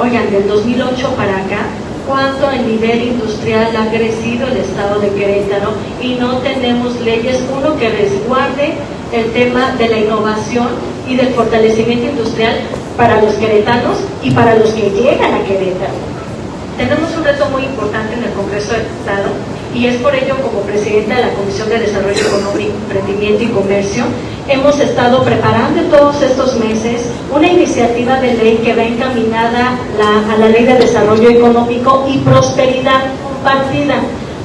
Oigan, del 2008 para acá, cuánto el nivel industrial ha crecido el Estado de Querétaro y no tenemos leyes, que resguarde el tema de la innovación y del fortalecimiento industrial para los queretanos y para los que llegan a Querétaro. Tenemos un reto muy importante en el Congreso del Estado y es por ello, como presidenta de la Comisión de Desarrollo Económico, Emprendimiento y Comercio, hemos estado preparando todos estos meses una iniciativa de ley que va encaminada a la Ley de Desarrollo Económico y Prosperidad Compartida,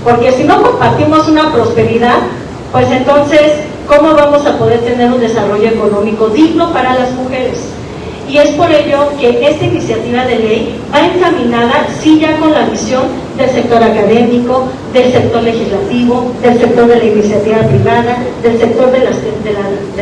porque si no compartimos una prosperidad, pues entonces, ¿cómo vamos a poder tener un desarrollo económico digno para las mujeres? Y es por ello que esta iniciativa de ley va encaminada, sí, ya con la visión del sector académico, del sector legislativo, del sector de la iniciativa privada, del sector de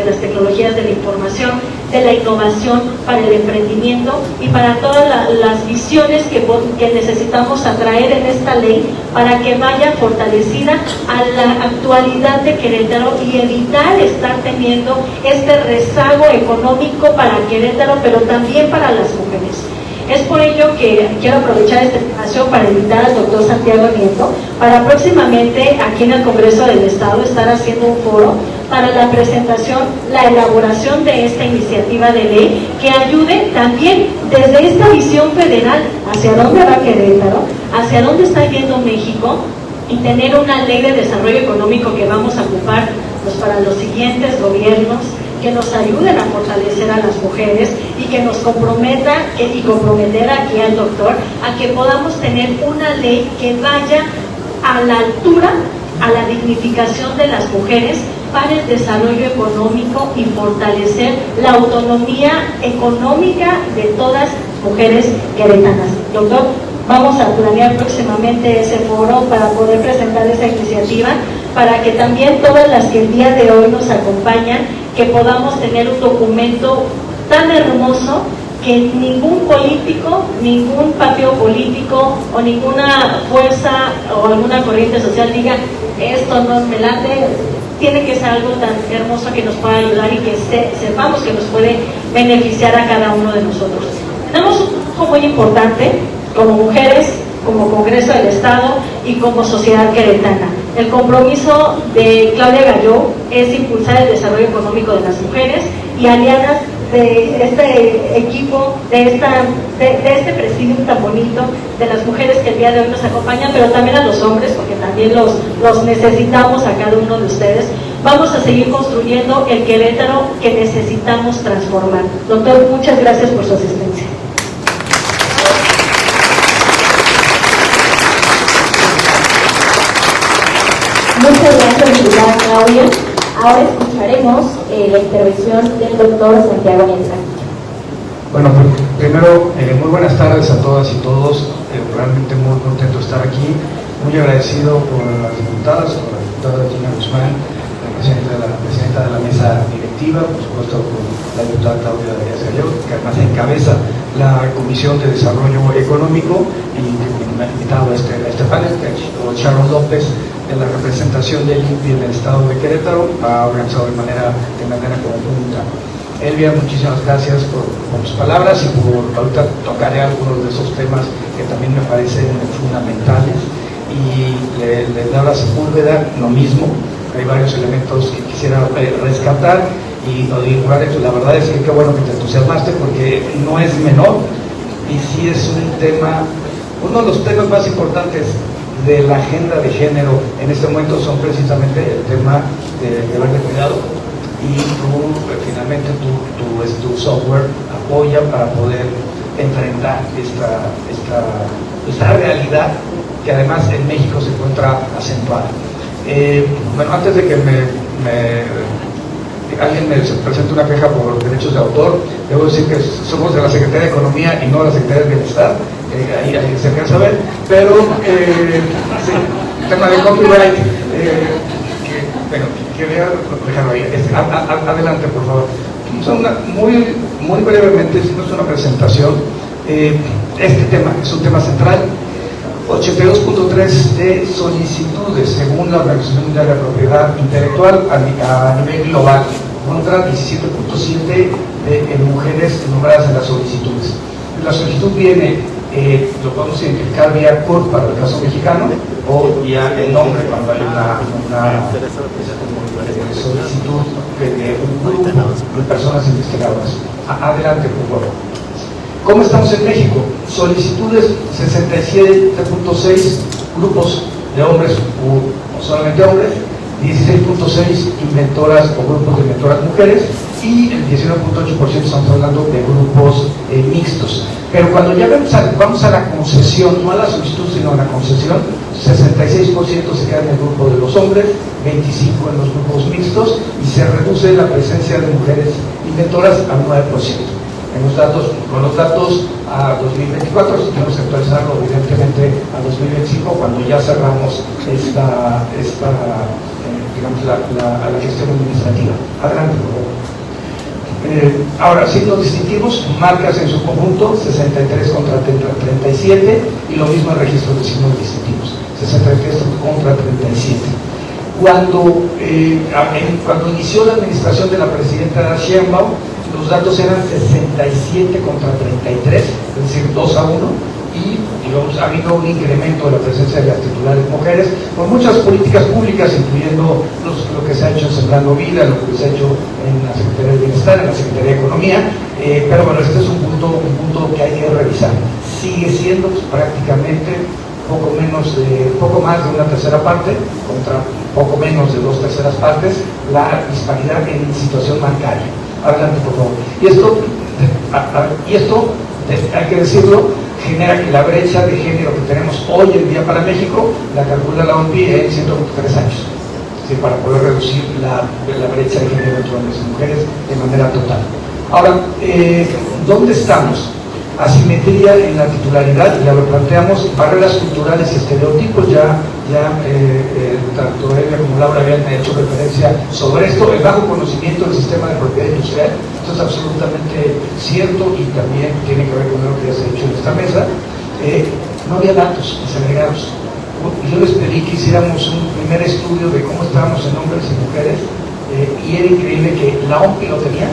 las tecnologías de la información, de la innovación para el emprendimiento y para todas las visiones que necesitamos atraer en esta ley para que vaya fortalecida a la actualidad de Querétaro y evitar estar teniendo este rezago económico para Querétaro, pero también para las mujeres. Es por ello que quiero aprovechar este espacio para invitar al doctor Santiago Nieto para próximamente aquí en el Congreso del Estado estar haciendo un foro para la presentación, la elaboración de esta iniciativa de ley que ayude también desde esta visión federal hacia dónde va Querétaro, hacia dónde está yendo México, y tener una ley de desarrollo económico que vamos a ocupar pues, para los siguientes gobiernos, que nos ayuden a fortalecer a las mujeres y que nos comprometa y comprometer aquí al doctor a que podamos tener una ley que vaya a la altura, a la dignificación de las mujeres para el desarrollo económico y fortalecer la autonomía económica de todas las mujeres queretanas. Doctor, vamos a planear próximamente ese foro para poder presentar esa iniciativa, para que también todas las que el día de hoy nos acompañan, que podamos tener un documento tan hermoso que ningún político, ningún partido político o ninguna fuerza o alguna corriente social diga esto no me late. Tiene que ser algo tan hermoso que nos pueda ayudar y que sepamos que nos puede beneficiar a cada uno de nosotros. Tenemos un trabajo muy importante como mujeres, como Congreso del Estado y como sociedad queretana. El compromiso de Claudia Galló es impulsar el desarrollo económico de las mujeres y aliadas de este equipo, de este presidium tan bonito, de las mujeres que el día de hoy nos acompañan, pero también a los hombres, porque también los necesitamos a cada uno de ustedes. Vamos a seguir construyendo el Querétaro que necesitamos transformar. Doctor, muchas gracias por su asistencia. Muchas gracias, diputada Claudia. Ahora escucharemos la intervención del doctor Santiago Nieto. Bueno, primero, muy buenas tardes a todas y todos. Realmente muy contento de estar aquí. Muy agradecido por las diputadas, por la diputada Gina Guzmán, la presidenta de la mesa directiva, por supuesto con la diputada Claudia Díaz Galló, que además encabeza la Comisión de Desarrollo Económico, y me ha invitado a este panel, con Sharon López, en la representación del INPI en el estado de Querétaro, ha organizado de manera conjunta. Elvia, muchísimas gracias por sus palabras y por ahorita tocaré algunos de esos temas que también me parecen fundamentales, y le da la Sepúlveda lo mismo. Hay varios elementos que quisiera rescatar y la verdad es que qué bueno que te entusiasmaste, porque no es menor y sí es un tema, uno de los temas más importantes de la agenda de género en este momento son precisamente el tema de deber de cuidado, y finalmente tu software apoya para poder enfrentar esta realidad que además en México se encuentra acentuada. Bueno, antes de que alguien me presente una queja por derechos de autor, debo decir que somos de la Secretaría de Economía y no de la Secretaría de Bienestar, ahí se alcanza a ver, pero sí, el tema de copyright, bueno, quería dejarlo ahí. Adelante, por favor. Muy brevemente, si no es una presentación, este tema es un tema central. 82.3 de solicitudes según la Organización Mundial de la Propiedad Intelectual a nivel global, contra 17.7 de mujeres nombradas en las solicitudes. La solicitud viene, lo podemos identificar vía CURP para el caso mexicano, o ya el nombre cuando hay una solicitud de un grupo de personas investigadoras. Adelante, por favor. ¿Cómo estamos en México? Solicitudes 67.6 grupos de hombres o solamente hombres, 16.6 inventoras o grupos de inventoras mujeres, y el 19.8% estamos hablando de grupos mixtos. Pero cuando ya vamos a la concesión, no a la solicitud sino a la concesión, 66% se queda en el grupo de los hombres, 25% en los grupos mixtos, y se reduce la presencia de mujeres inventoras al 9%. Con los datos a 2024, si tenemos que actualizarlo evidentemente a 2025, cuando ya cerramos digamos, la gestión administrativa. Adelante, por favor. Ahora, signos distintivos, marcas en su conjunto, 63 contra 37, y lo mismo en registros de signos distintivos, 63 contra 37. Cuando inició la administración de la presidenta Sheinbaum, los datos eran 67 contra 33, es decir, 2-1, y digamos, ha habido un incremento de la presencia de las titulares mujeres con muchas políticas públicas, incluyendo lo que se ha hecho en Sembrando Vida, lo que se ha hecho en la Secretaría de Bienestar, en la Secretaría de Economía, pero bueno, este es un punto que hay que revisar. Sigue siendo pues, prácticamente poco más de una tercera parte contra poco menos de 2/3 partes la disparidad en situación bancaria. Adelante, por favor. Y esto hay que decirlo, genera que la brecha de género que tenemos hoy en día para México la calcula la OMPI en 123 años, ¿sí? Para poder reducir la brecha de género entre hombres y mujeres de manera total. Ahora, ¿dónde estamos? Asimetría en la titularidad, ya lo planteamos, barreras culturales y estereotipos, tanto ella como Laura habían hecho referencia sobre esto, el bajo conocimiento del sistema de propiedad industrial, esto es absolutamente cierto y también tiene que ver con lo que ya se ha hecho en esta mesa. No había datos desagregados. Yo les pedí que hiciéramos un primer estudio de cómo estábamos en hombres y mujeres, y era increíble que la OMPI lo tenía,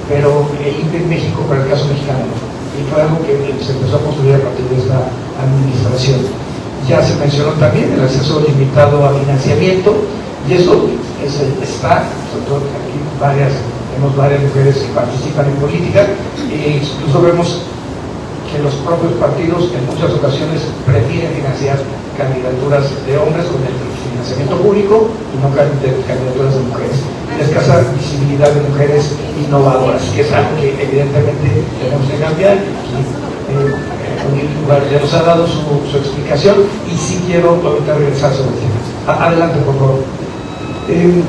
pero el INPE en México, para el caso mexicano, no. Y fue algo que se empezó a construir a partir de esta administración. Ya se mencionó también el acceso limitado a financiamiento, y eso está, sobre todo aquí tenemos varias mujeres que participan en política, e incluso vemos que los propios partidos en muchas ocasiones prefieren financiar candidaturas de hombres con el financiamiento público y no candidaturas de mujeres. La escasa visibilidad de mujeres innovadoras, que es algo que evidentemente tenemos que cambiar. Ya nos ha dado su explicación y sí quiero ahorita regresar sobre el tema. Adelante, por favor. En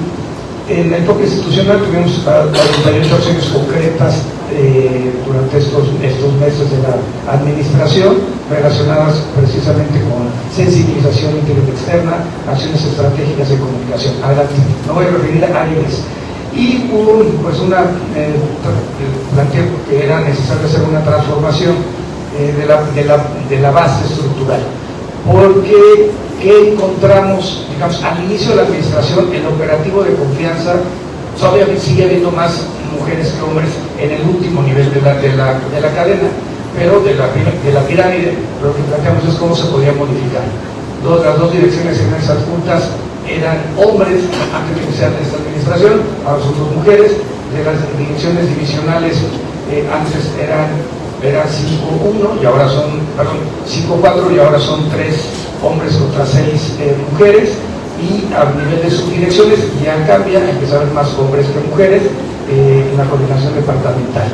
el enfoque institucional tuvimos 48 acciones concretas durante estos meses de la administración, relacionadas precisamente con sensibilización interior y externa, acciones estratégicas de comunicación. Adelante, no voy a referir a áreas. Y hubo planteé que era necesario hacer una transformación de la base estructural, porque ¿qué encontramos? Digamos, al inicio de la administración, el operativo de confianza, todavía sigue habiendo más mujeres que hombres en el último nivel de la cadena, pero de la pirámide. Lo que planteamos es cómo se podía modificar. Las dos direcciones generales adjuntas eran hombres antes de iniciar esta administración, ahora son dos mujeres. De las direcciones divisionales antes eran 5-1 y ahora son, 5-4 y ahora son 3 hombres contra 6 mujeres. Y a nivel de subdirecciones ya cambia, empieza a haber más hombres que mujeres en la coordinación departamental.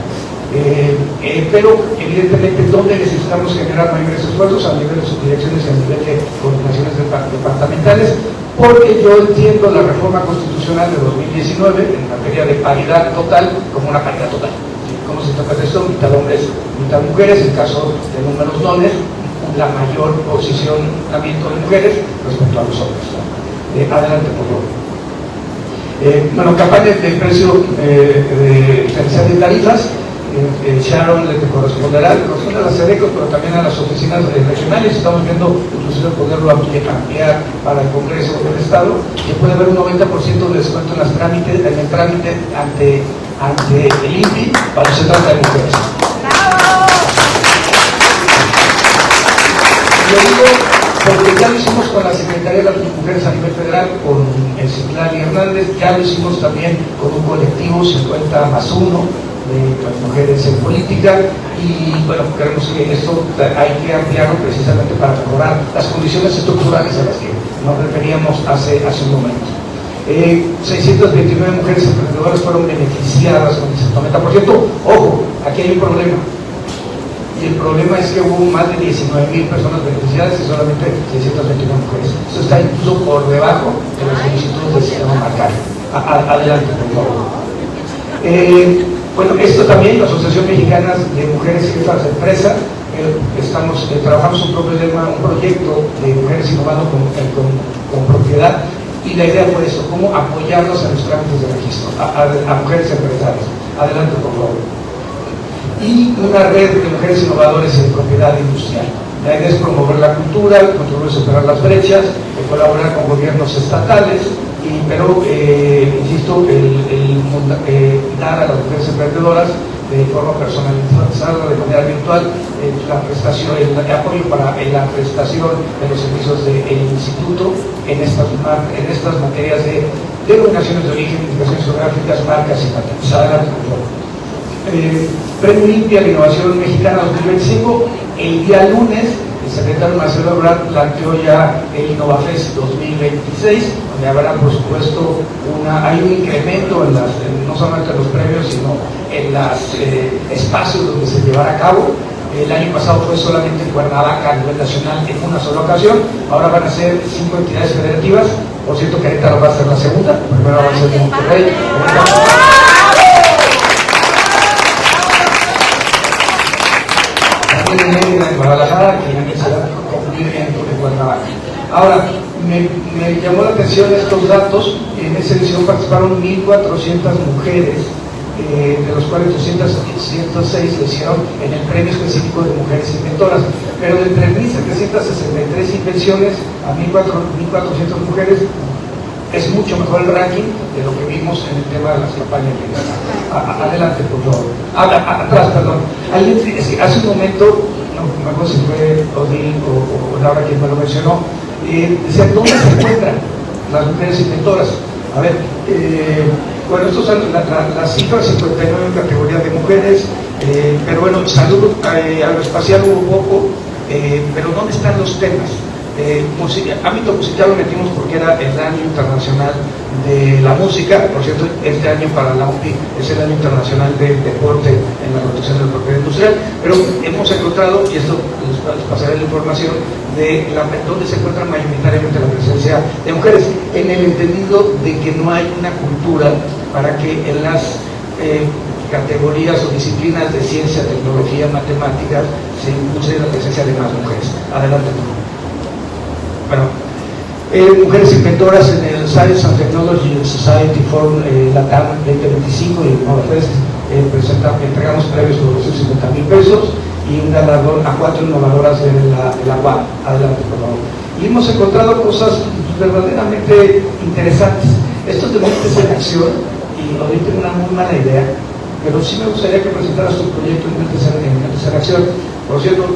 Pero evidentemente donde necesitamos generar mayores esfuerzos a nivel de subdirecciones y a nivel de coordinaciones departamentales, porque yo entiendo la reforma constitucional de 2019 en materia de paridad total como una paridad total. ¿Cómo se toca esto? Mitad hombres, mitad mujeres, en caso de números dones, la mayor posicionamiento de mujeres respecto a los hombres. Adelante, por favor. Bueno, campaña de precio de tarifas. Sharon le corresponde a la SEDECO, pero también a las oficinas regionales. Estamos viendo inclusive poderlo ampliar para el Congreso del Estado, que puede haber un 90% de descuento en el trámite ante el INPI cuando se trata de mujeres. Lo digo porque ya lo hicimos con la Secretaría de las Mujeres a nivel federal, con el Citlali Hernández, ya lo hicimos también con un colectivo 50+1 de mujeres en política, y bueno, creemos que esto hay que ampliarlo precisamente para mejorar las condiciones estructurales a las que nos referíamos hace un momento. 629 mujeres emprendedoras fueron beneficiadas con el 90%. Ojo, aquí hay un problema. Y el problema es que hubo más de 19,000 personas beneficiadas y solamente 629 mujeres. Eso está incluso por debajo de las solicitudes del sistema bancario. Adelante, por favor. Bueno, esto también, la Asociación Mexicana de Mujeres Jefas de Empresa, trabajamos un proyecto de mujeres innovando con propiedad, y la idea fue eso, cómo apoyarlos en los trámites de registro, a mujeres empresarias. Adelante, por favor. Y una red de mujeres innovadoras en propiedad industrial. La idea es promover la cultura, contribuir a superar las brechas, colaborar con gobiernos estatales, pero insisto, dar a las mujeres emprendedoras de forma personalizada, de manera virtual, la prestación, el apoyo para la prestación de los servicios del instituto en estas materias de denominaciones de origen, indicaciones geográficas, marcas y patentes. Adelante, por favor. Premio Olimpia de Innovación Mexicana 2025, el día lunes el secretario Marcelo Ebrard planteó ya el InnovaFest 2026, donde habrá, por supuesto, hay un incremento no solamente en los premios, sino en los espacios donde se llevará a cabo. El año pasado fue solamente en Cuernavaca a nivel nacional en una sola ocasión, ahora van a ser 5 entidades federativas. Por cierto, Querétaro va a ser la segunda, primero va a ser Monterrey. En Guadalajara, que ya se va a concluir en Cuernavaca. Ahora, me llamó la atención estos datos. En esa edición participaron 1.400 mujeres, de los cuales 206 lo hicieron en el premio específico de mujeres inventoras. Pero de 3.763 invenciones a 1.400 mujeres, es mucho mejor el ranking de lo que vimos en el tema de las campañas. Adelante, por favor. Atrás, perdón. Es que hace un momento, no me acuerdo si fue Odil o Laura quien me lo mencionó, decía, ¿dónde se encuentran las mujeres inventoras? A ver, bueno, estos son las cifras: 59 categorías de mujeres, pero bueno, salud aeroespacial hubo poco, pero ¿dónde están los temas? Ámbito musical lo metimos porque era el año internacional de la música. Por cierto, este año para la UPI es el año internacional del deporte en la protección de la propiedad industrial, pero hemos encontrado, y esto les pasaré la información, de dónde se encuentra mayoritariamente la presencia de mujeres, en el entendido de que no hay una cultura para que en las categorías o disciplinas de ciencia, tecnología, matemáticas se impulse la presencia de más mujeres. Adelante, por favor. Bueno, mujeres inventoras en el Science and Technology Society Forum Latam 2025 y InnovaFest, entregamos premios por 250,000 pesos y un galardón a 4 innovadoras de la UAP. Adelante, por favor. Y hemos encontrado cosas verdaderamente interesantes. Esto es de Mentes en Acción, y ahorita tengo una muy mala idea, pero sí me gustaría que presentaras tu proyecto en Mentes en Acción. Por cierto,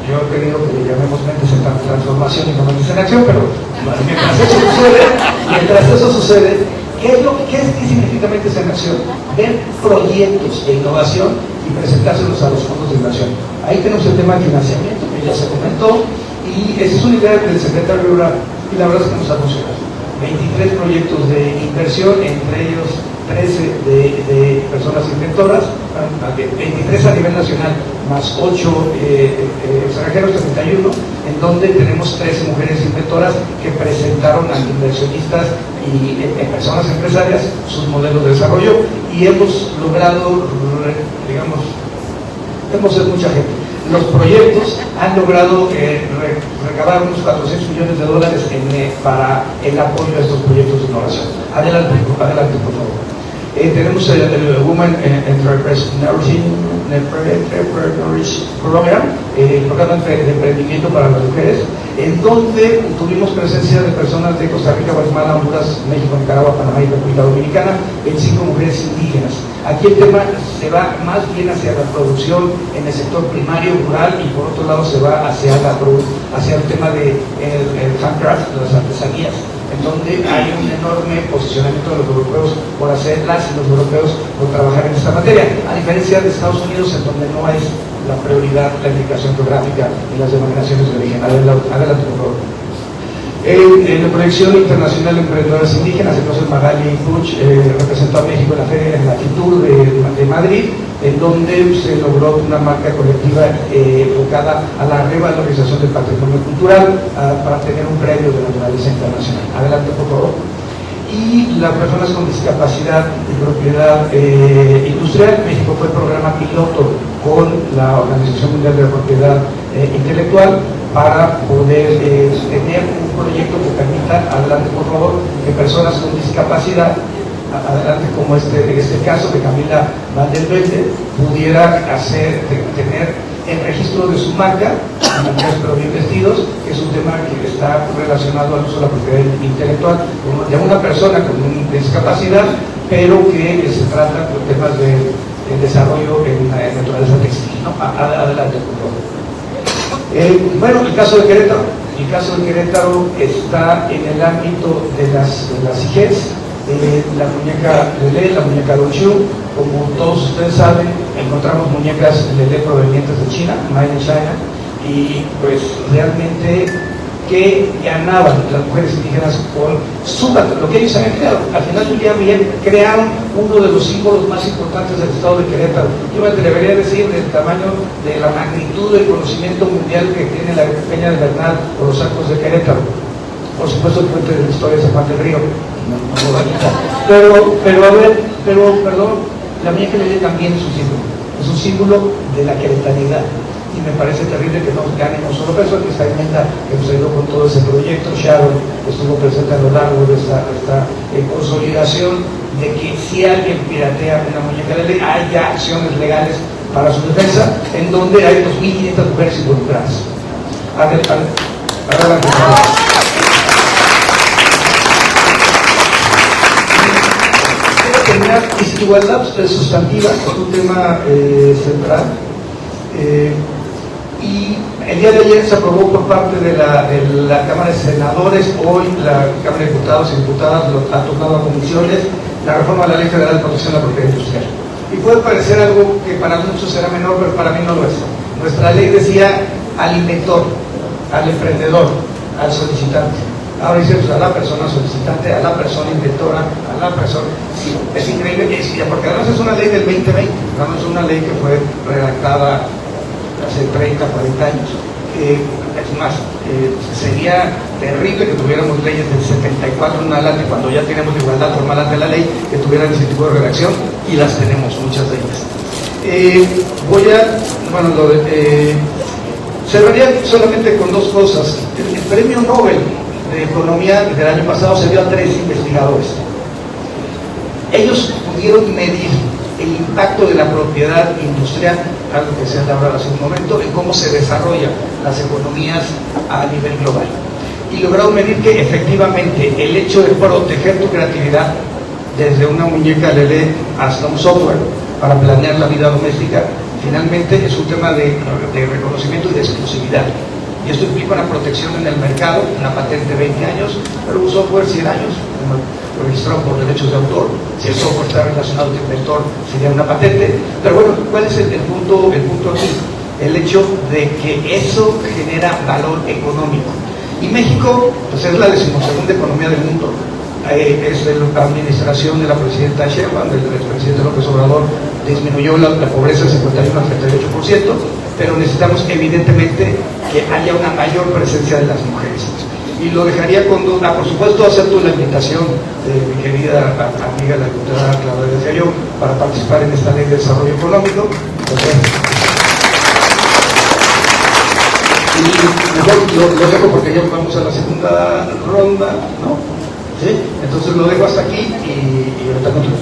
yo he querido que le llamemos Mentes en Transformación y no Mentes en Acción, pero mientras eso sucede, ¿qué significa Mentes en Acción? Ver proyectos de innovación y presentárselos a los fondos de inversión. Ahí tenemos el tema de financiamiento, que ya se comentó, y esa es una idea del secretario Ebrard, y la verdad es que nos ha funcionado. 23 proyectos de inversión, entre ellos 13 de personas inventoras, 23 a nivel nacional, más 8 extranjeros, 31, en donde tenemos 13 mujeres inventoras que presentaron a inversionistas y personas empresarias sus modelos de desarrollo, y hemos logrado, digamos, hemos sido mucha gente. Los proyectos han logrado recabar unos $400 millones para el apoyo a estos proyectos de innovación. Adelante, por favor. Tenemos el Women Entrepreneurship Program, el programa de emprendimiento para las mujeres, en donde tuvimos presencia de personas de Costa Rica, Guatemala, Honduras, México, Nicaragua, Panamá y República Dominicana, 25 mujeres indígenas. Aquí el tema se va más bien hacia la producción en el sector primario, rural, y por otro lado se va hacia el tema de el handcraft, las artesanías, en donde hay un enorme posicionamiento de los europeos por hacer, los europeos por trabajar en esta materia, a diferencia de Estados Unidos, en donde no es la prioridad la indicación geográfica y las denominaciones de origen. Adelante, por favor. En la proyección internacional de emprendedoras indígenas, entonces Magali Puch representó a México en la Feria en la Actitud de Madrid, en donde se logró una marca colectiva enfocada a la revalorización del patrimonio cultural para tener un premio de naturaleza internacional. Adelante, por favor. Y las personas con discapacidad y propiedad industrial, México fue el programa piloto con la Organización Mundial de la Propiedad Intelectual para poder tener un proyecto que permita, adelante por favor, que personas con discapacidad, adelante, como en este caso de Camila Vandervelde, pudiera tener el registro de su marca, pero bien vestidos, que es un tema que está relacionado al uso de la propiedad intelectual de una persona con una discapacidad, pero que se trata de temas de el desarrollo en naturaleza textil, ¿no? Adelante, por favor. Bueno, el caso de Querétaro. El caso de Querétaro está en el ámbito de las IGES, la muñeca Lelé, la muñeca Donchu. Como todos ustedes saben, encontramos muñecas Lelé provenientes de China, made in China, y pues realmente que ganaban las mujeres indígenas con lo que ellos habían creado. Al final del día bien crearon uno de los símbolos más importantes del estado de Querétaro. Yo me atrevería a decir del tamaño, de la magnitud del conocimiento mundial que tiene la Peña de Bernal o los arcos de Querétaro. Por supuesto, el puente de la historia de San Juan del Río. Perdón, la muñeca Lelé también es un símbolo de la queretanidad. Y me parece terrible que no ganemos solo peso, que esta enmienda que nos ayudó con todo ese proyecto. Sharon estuvo presente a lo largo de esta consolidación de que si alguien piratea una muñeca Lelé, hay ya acciones legales para su defensa, en donde hay 2.500 mujeres involucradas. Adelante. Quiero terminar, igualdad sustantiva es un tema central. Y el día de ayer se aprobó por parte de la Cámara de Senadores, hoy la Cámara de Diputados y Diputadas ha tocado a comisiones la reforma de la Ley Federal de Protección de la Propiedad Industrial. Y puede parecer algo que para muchos será menor, pero para mí no lo es. Nuestra ley decía al inventor, al emprendedor, al solicitante. Ahora dice pues, a la persona solicitante, a la persona inventora, a la persona... Sí, es increíble que sí, porque además es una ley del 2020, no es una ley que fue redactada hace 30, 40 años. Es más, sería terrible que tuviéramos leyes del 74 en adelante, cuando ya tenemos igualdad formal ante la ley, que tuvieran ese tipo de redacción, y las tenemos, muchas de ellas. Cerraría solamente con dos cosas. El premio Nobel de Economía del año pasado se dio a 3 investigadores. Ellos pudieron medir el impacto de la propiedad industrial, algo que se ha hablado hace un momento, en cómo se desarrollan las economías a nivel global. Y lograron medir que efectivamente el hecho de proteger tu creatividad, desde una muñeca Lelé hasta un software para planear la vida doméstica, finalmente es un tema de reconocimiento y de exclusividad. Y esto implica una protección en el mercado, una patente 20 años, pero un software 100 años, registrado por derechos de autor. Si el software está relacionado al inventor, sería una patente. Pero bueno, ¿cuál es el punto aquí? El hecho de que eso genera valor económico. Y México, pues es la 12ª economía del mundo. Es la administración de la presidenta Sheinbaum, del expresidente López Obrador, disminuyó la pobreza del 51 al 38%, pero necesitamos evidentemente que haya una mayor presencia de las mujeres. Y lo dejaría con duda. Por supuesto, acepto la invitación de mi querida amiga la diputada Claudia de Fayó para participar en esta ley de desarrollo económico. Y mejor lo dejo porque ya vamos a la segunda ronda, ¿no? ¿Sí? Entonces lo dejo hasta aquí y ahorita continúo.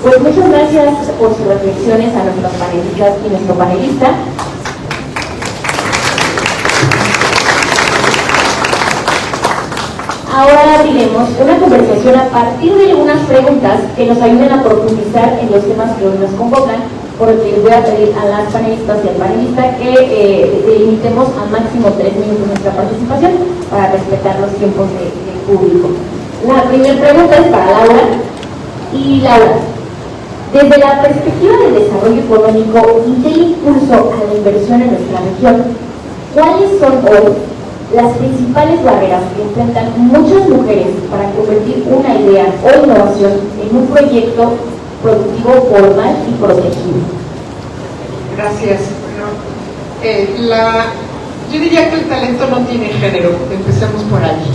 Pues muchas gracias por sus reflexiones a nuestros panelistas y nuestro panelista. Ahora abriremos una conversación a partir de algunas preguntas que nos ayuden a profundizar en los temas que hoy nos convocan, por lo que les voy a pedir a las panelistas y al panelista que limitemos a máximo 3 minutos nuestra participación para respetar los tiempos del público. La primera pregunta es para Laura. Y Laura, desde la perspectiva del desarrollo económico y del impulso a la inversión en nuestra región, ¿cuáles son hoy las principales barreras que enfrentan muchas mujeres para convertir una idea o innovación en un proyecto productivo formal y protegido? Gracias. Bueno, yo diría que el talento no tiene género, empecemos por allí.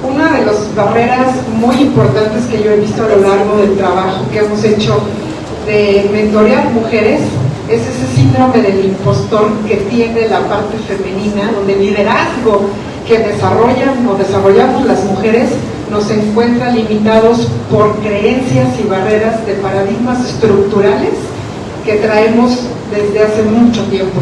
Una de las barreras muy importantes que yo he visto a lo largo del trabajo que hemos hecho de mentorear mujeres es ese síndrome del impostor que tiene la parte femenina, donde el liderazgo que desarrollamos las mujeres nos encuentra limitados por creencias y barreras de paradigmas estructurales que traemos desde hace mucho tiempo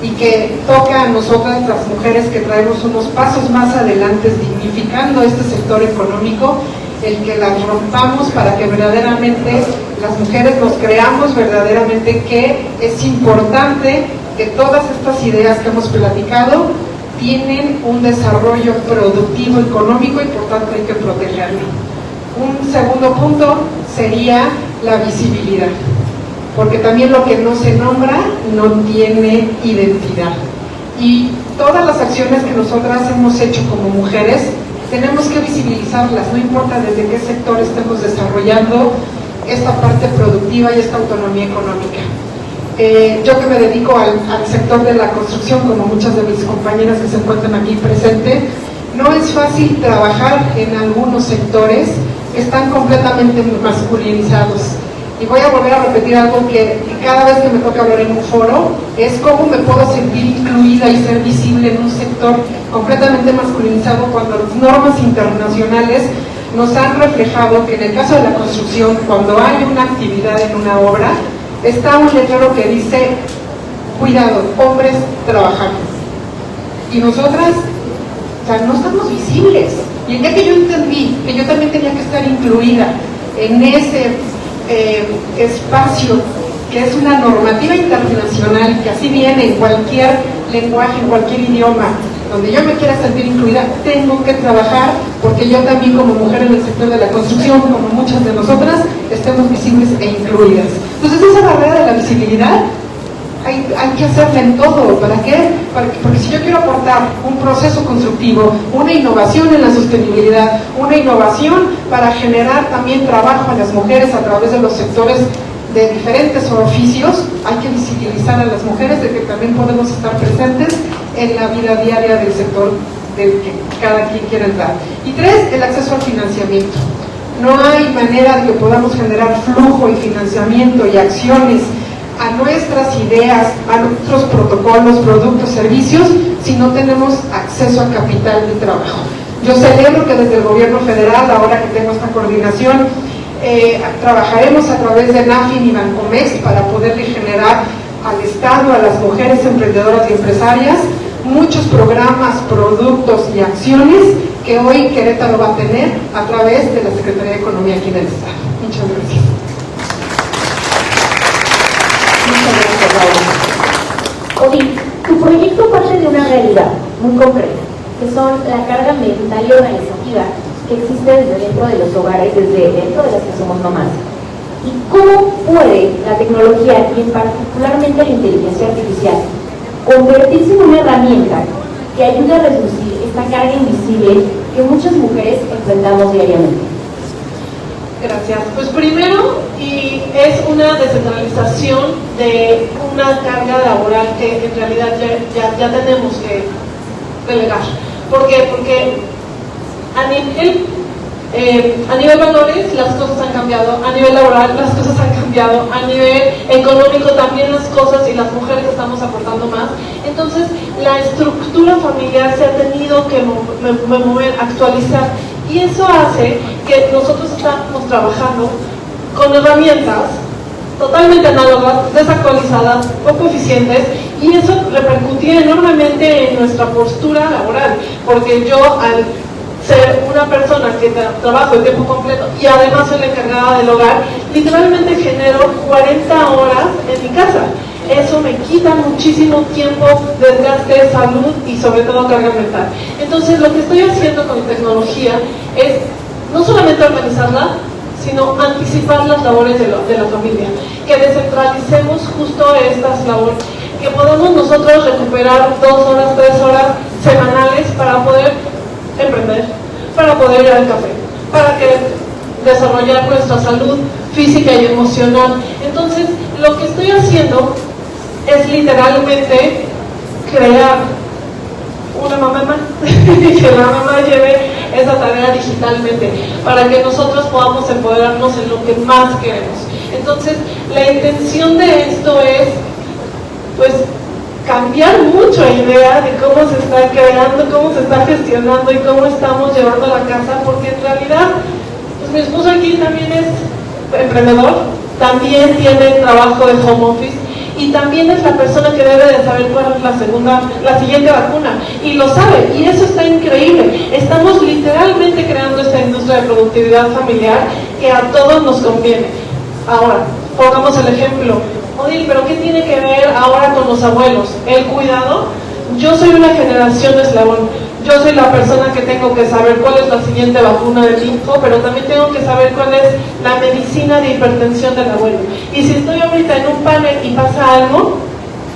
y que toca a nosotras las mujeres que traemos unos pasos más adelante dignificando este sector económico el que las rompamos para que verdaderamente las mujeres nos creamos verdaderamente que es importante que todas estas ideas que hemos platicado tienen un desarrollo productivo, económico, y por tanto hay que protegerlo. Un segundo punto sería la visibilidad, porque también lo que no se nombra no tiene identidad. Y todas las acciones que nosotras hemos hecho como mujeres, tenemos que visibilizarlas, no importa desde qué sector estemos desarrollando esta parte productiva y esta autonomía económica. Yo que me dedico al sector de la construcción, como muchas de mis compañeras que se encuentran aquí presentes, no es fácil trabajar en algunos sectores que están completamente masculinizados. Y voy a volver a repetir algo que cada vez que me toca hablar en un foro, es cómo me puedo sentir incluida y ser visible en un sector completamente masculinizado, cuando las normas internacionales nos han reflejado que en el caso de la construcción, cuando hay una actividad en una obra, está un letrero que dice, cuidado, hombres trabajando. Y nosotras, o sea, no estamos visibles. Y el día que yo entendí que yo también tenía que estar incluida en ese espacio, que es una normativa internacional, que así viene en cualquier lenguaje, en cualquier idioma, donde yo me quiera sentir incluida, tengo que trabajar porque yo también, como mujer en el sector de la construcción, como muchas de nosotras, estemos visibles e incluidas. Entonces esa barrera de la visibilidad hay que hacerla en todo. ¿Para qué? Porque si yo quiero aportar un proceso constructivo, una innovación en la sostenibilidad, una innovación para generar también trabajo a las mujeres a través de los sectores de diferentes oficios, hay que visibilizar a las mujeres de que también podemos estar presentes en la vida diaria del sector del que cada quien quiere entrar. Y 3, el acceso al financiamiento. No hay manera de que podamos generar flujo y financiamiento y acciones a nuestras ideas, a nuestros protocolos, productos, servicios, si no tenemos acceso al capital de trabajo. Yo celebro que desde el gobierno federal, ahora que tengo esta coordinación, trabajaremos a través de NAFIN y Bancomext para poderle generar al Estado, a las mujeres emprendedoras y empresarias, muchos programas, productos y acciones que hoy Querétaro va a tener a través de la Secretaría de Economía aquí del Estado. Muchas gracias. Muchas gracias, Laura. Odín, tu proyecto parte de una realidad muy concreta, que son la carga mental y organizativa que existe desde dentro de los hogares, desde dentro de las que somos mamás. ¿Y cómo puede la tecnología, y en particularmente la inteligencia artificial, convertirse en una herramienta que ayude a reducir esta carga invisible que muchas mujeres enfrentamos diariamente? Gracias. Pues primero, y es una descentralización de una carga laboral que en realidad ya tenemos que delegar. ¿Por qué? Porque a nivel valores las cosas han cambiado, a nivel laboral las cosas han cambiado, a nivel económico también las cosas, y las mujeres estamos aportando más. Entonces la estructura familiar se ha tenido que mover, actualizar, y eso hace que nosotros estamos trabajando con herramientas totalmente análogas, desactualizadas, poco eficientes, y eso repercutía enormemente en nuestra postura laboral, porque yo, al ser una persona que trabajo de tiempo completo y además soy la encargada del hogar, literalmente genero 40 horas en mi casa. Eso me quita muchísimo tiempo, desgaste, salud y sobre todo carga mental. Entonces lo que estoy haciendo con tecnología es no solamente organizarla, sino anticipar las labores de la familia, que descentralicemos justo estas labores, que podamos nosotros recuperar 2 horas, 3 horas semanales para poder emprender, para poder ir al café, para desarrollar nuestra salud física y emocional. Entonces lo que estoy haciendo es literalmente crear una mamá más y que la mamá lleve esa tarea digitalmente para que nosotros podamos empoderarnos en lo que más queremos. Entonces la intención de esto es pues cambiar mucho la idea de cómo se está creando, cómo se está gestionando y cómo estamos llevando la casa, porque en realidad pues mi esposo aquí también es emprendedor, también tiene trabajo de home office, y también es la persona que debe de saber cuál es la siguiente vacuna, y lo sabe, y eso está increíble. Estamos literalmente creando esta industria de productividad familiar que a todos nos conviene. Ahora, pongamos el ejemplo, Odil, pero ¿qué tiene que ver ahora con los abuelos? ¿El cuidado? Yo soy una generación eslabón. Yo soy la persona que tengo que saber cuál es la siguiente vacuna del linfo, pero también tengo que saber cuál es la medicina de hipertensión del abuelo. Y si estoy ahorita en un panel y pasa algo,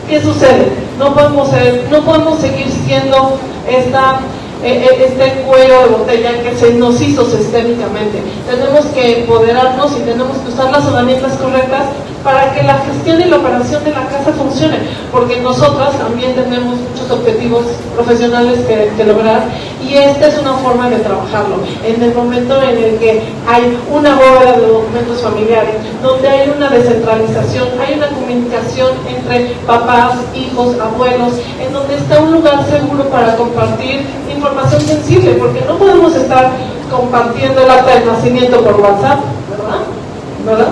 ¿qué sucede? No podemos seguir siendo este cuello de botella que se nos hizo sistémicamente. Tenemos que empoderarnos y tenemos que usar las herramientas correctas para que la gestión y la operación de la casa funcione, porque nosotras también tenemos muchos objetivos profesionales que lograr, y esta es una forma de trabajarlo. En el momento en el que hay una bóveda de documentos familiares, donde hay una descentralización, hay una comunicación entre papás, hijos, abuelos, en donde está un lugar seguro para compartir información sensible, porque no podemos estar compartiendo el acta de nacimiento por WhatsApp, ¿verdad?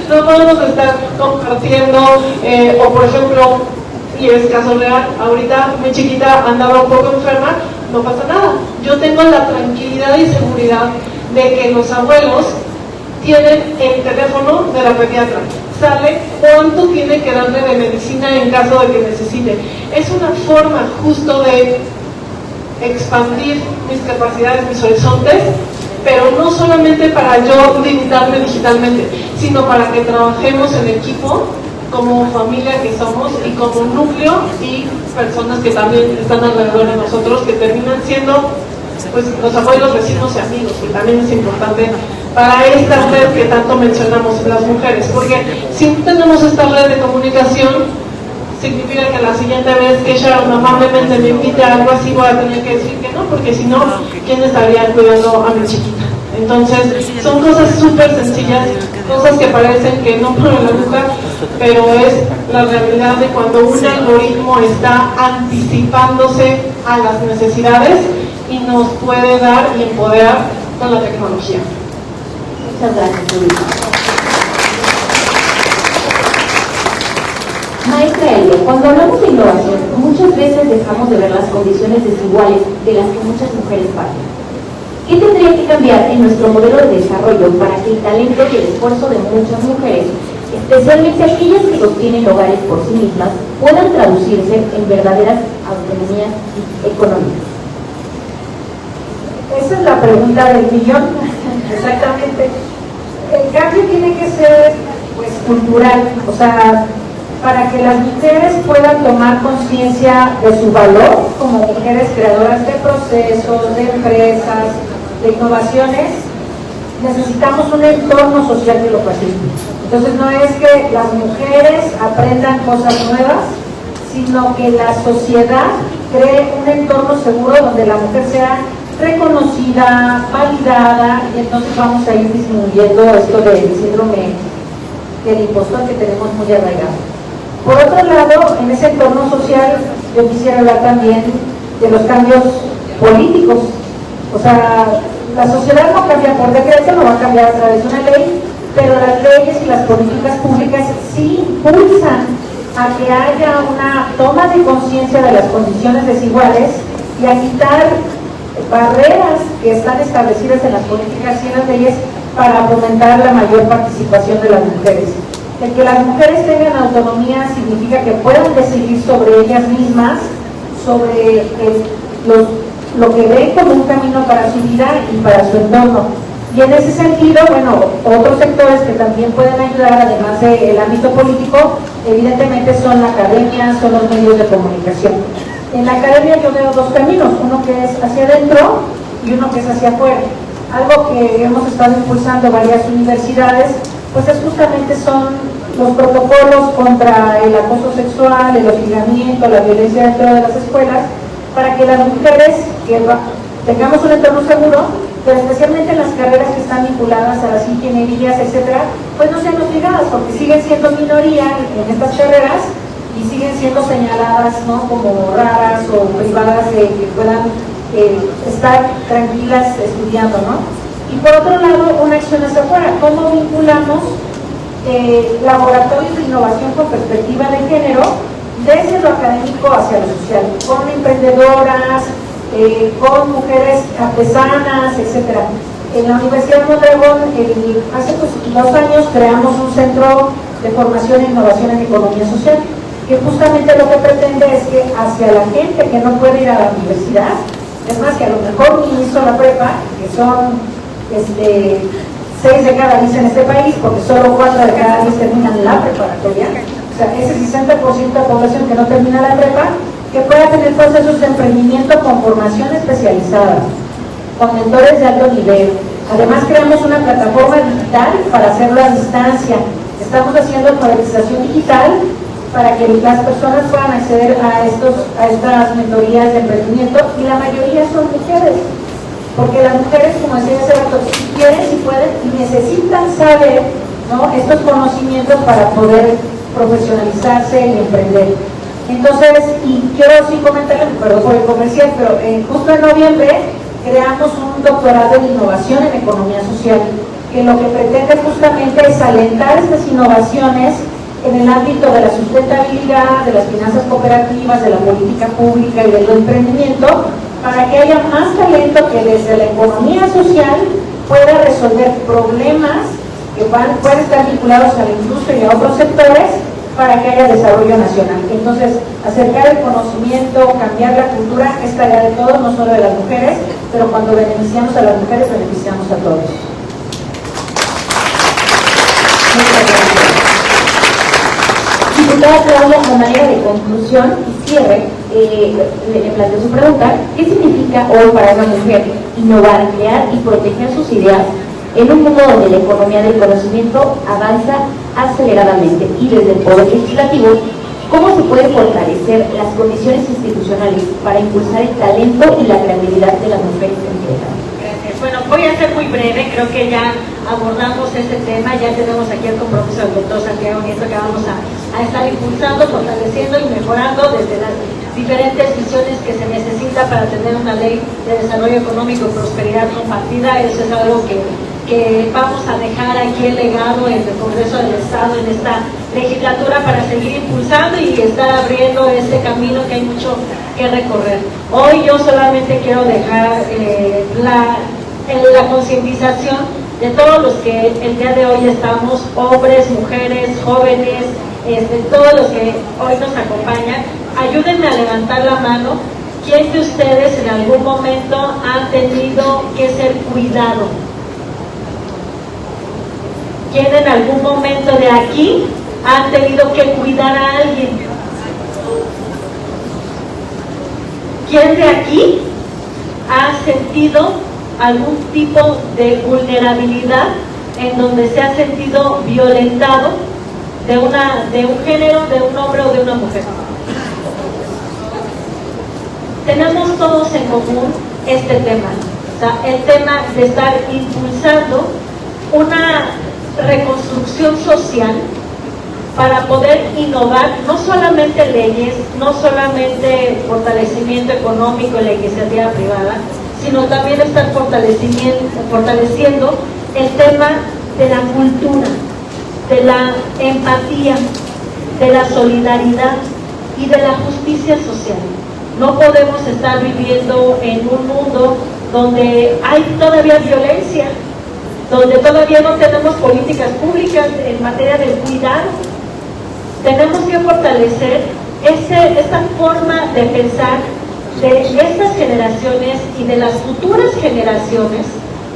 No podemos estar compartiendo, o por ejemplo, y es caso real, ahorita mi chiquita andaba un poco enferma, no pasa nada. Yo tengo la tranquilidad y seguridad de que los abuelos tienen el teléfono de la pediatra, sale cuánto tiene que darle de medicina en caso de que necesite. Es una forma justo de expandir mis capacidades, mis horizontes, pero no solamente para yo limitarme digitalmente, sino para que trabajemos en equipo, como familia que somos, y como núcleo, y personas que también están alrededor de nosotros, que terminan siendo pues los abuelos, vecinos y amigos, que también es importante para esta red que tanto mencionamos las mujeres, porque si no tenemos esta red de comunicación, significa que la siguiente vez que Sharon amablemente me invite a algo así, voy a tener que decir que no, porque si no, ¿quién estaría cuidando a mi chiquita? Entonces, son cosas súper sencillas, cosas que parecen que no mueven la aguja, pero es la realidad de cuando un algoritmo está anticipándose a las necesidades y nos puede dar y empoderar con la tecnología. Muchas gracias, Luis. Maestra Elvia, cuando hablamos de innovación, muchas veces dejamos de ver las condiciones desiguales de las que muchas mujeres parten. ¿Qué tendría que cambiar en nuestro modelo de desarrollo para que el talento y el esfuerzo de muchas mujeres, especialmente aquellas que sostienen hogares por sí mismas, puedan traducirse en verdaderas autonomías económicas? Esa es la pregunta del millón. Exactamente. El cambio tiene que ser pues cultural, o sea, para que las mujeres puedan tomar conciencia de su valor como mujeres creadoras de procesos, de empresas, de innovaciones, necesitamos un entorno social que lo facilite. Entonces no es que las mujeres aprendan cosas nuevas, sino que la sociedad cree un entorno seguro donde la mujer sea reconocida, validada, y entonces vamos a ir disminuyendo esto del síndrome del impostor que tenemos muy arraigado. Por otro lado, en ese entorno social, yo quisiera hablar también de los cambios políticos. O sea, la sociedad no cambia por decreto, no va a cambiar a través de una ley, pero las leyes y las políticas públicas sí impulsan a que haya una toma de conciencia de las condiciones desiguales y a quitar barreras que están establecidas en las políticas y en las leyes para fomentar la mayor participación de las mujeres. El que las mujeres tengan autonomía significa que puedan decidir sobre ellas mismas, sobre lo que ven como un camino para su vida y para su entorno. Y en ese sentido, bueno, otros sectores que también pueden ayudar, además del ámbito político, evidentemente son la academia, son los medios de comunicación. En la academia yo veo dos caminos, uno que es hacia adentro y uno que es hacia afuera. Algo que hemos estado impulsando varias universidades, pues es justamente son los protocolos contra el acoso sexual, el hostigamiento, la violencia dentro de las escuelas, para que las mujeres tengamos un entorno seguro, pero especialmente en las carreras que están vinculadas a las ingenierías, etcétera, pues no sean hostigadas, porque siguen siendo minoría en estas carreras y siguen siendo señaladas, ¿no?, como raras o privadas de que puedan estar tranquilas estudiando, ¿no? Y por otro lado, una acción hacia afuera, ¿cómo vinculamos laboratorios de innovación con perspectiva de género, desde lo académico hacia lo social, con emprendedoras, con mujeres artesanas, etc. En la Universidad de Mondragón, hace 2 años creamos un centro de formación e innovación en economía social, que justamente lo que pretende es que hacia la gente que no puede ir a la universidad, es más, que a lo mejor ni hizo la prepa, que son 6 de cada 10 en este país, porque solo 4 de cada 10 terminan la preparatoria, o sea, ese 60% de la población que no termina la prepa, que pueda tener procesos de emprendimiento con formación especializada, con mentores de alto nivel. Además, creamos una plataforma digital para hacerlo a distancia. Estamos haciendo alfabetización digital para que las personas puedan acceder a estas mentorías de emprendimiento, y la mayoría son mujeres, porque las mujeres, como decía hace rato, si quieren, si pueden y necesitan saber, ¿no?, estos conocimientos para poder profesionalizarse y emprender. Entonces, y quiero sí comentarles, perdón por el comercial, pero justo en noviembre creamos un doctorado en innovación en economía social, que lo que pretende justamente es alentar estas innovaciones en el ámbito de la sustentabilidad, de las finanzas cooperativas, de la política pública y del emprendimiento, para que haya más talento que desde la economía social pueda resolver problemas que pueden estar vinculados a la industria y a otros sectores, para que haya desarrollo nacional. Entonces, acercar el conocimiento, cambiar la cultura, es tarea de todos, no solo de las mujeres, pero cuando beneficiamos a las mujeres, beneficiamos a todos. Muchas gracias. Diputada Claudia, a manera de conclusión y cierre, le planteo su pregunta: ¿qué significa hoy para una mujer innovar, crear y proteger sus ideas en un mundo donde la economía del conocimiento avanza aceleradamente? Y desde el Poder Legislativo, ¿cómo se pueden fortalecer las condiciones institucionales para impulsar el talento y la creatividad de las mujeres emprendedoras? Gracias. Bueno, voy a ser muy breve, creo que ya abordamos este tema, ya tenemos aquí el compromiso del doctor Santiago Nieto, que vamos a estar impulsando, fortaleciendo y mejorando desde las diferentes visiones que se necesita para tener una ley de desarrollo económico y prosperidad compartida. Eso es algo que vamos a dejar aquí el legado en el Congreso del Estado en esta legislatura, para seguir impulsando y estar abriendo este camino, que hay mucho que recorrer. Hoy yo solamente quiero dejar la concientización de todos los que el día de hoy estamos, hombres, mujeres, jóvenes, todos los que hoy nos acompañan. Ayúdenme a levantar la mano. ¿Quién de ustedes en algún momento ha tenido que ser cuidado? ¿Quién en algún momento de aquí ha tenido que cuidar a alguien? ¿Quién de aquí ha sentido algún tipo de vulnerabilidad en donde se ha sentido violentado de un género, de un hombre o de una mujer? Tenemos todos en común este tema, o sea, el tema de estar impulsando una reconstrucción social para poder innovar, no solamente leyes, no solamente fortalecimiento económico en la iniciativa privada, sino también estar fortaleciendo el tema de la cultura, de la empatía, de la solidaridad y de la justicia social. No podemos estar viviendo en un mundo donde hay todavía violencia, donde todavía no tenemos políticas públicas en materia de cuidado. Tenemos que fortalecer esta forma de pensar de estas generaciones y de las futuras generaciones,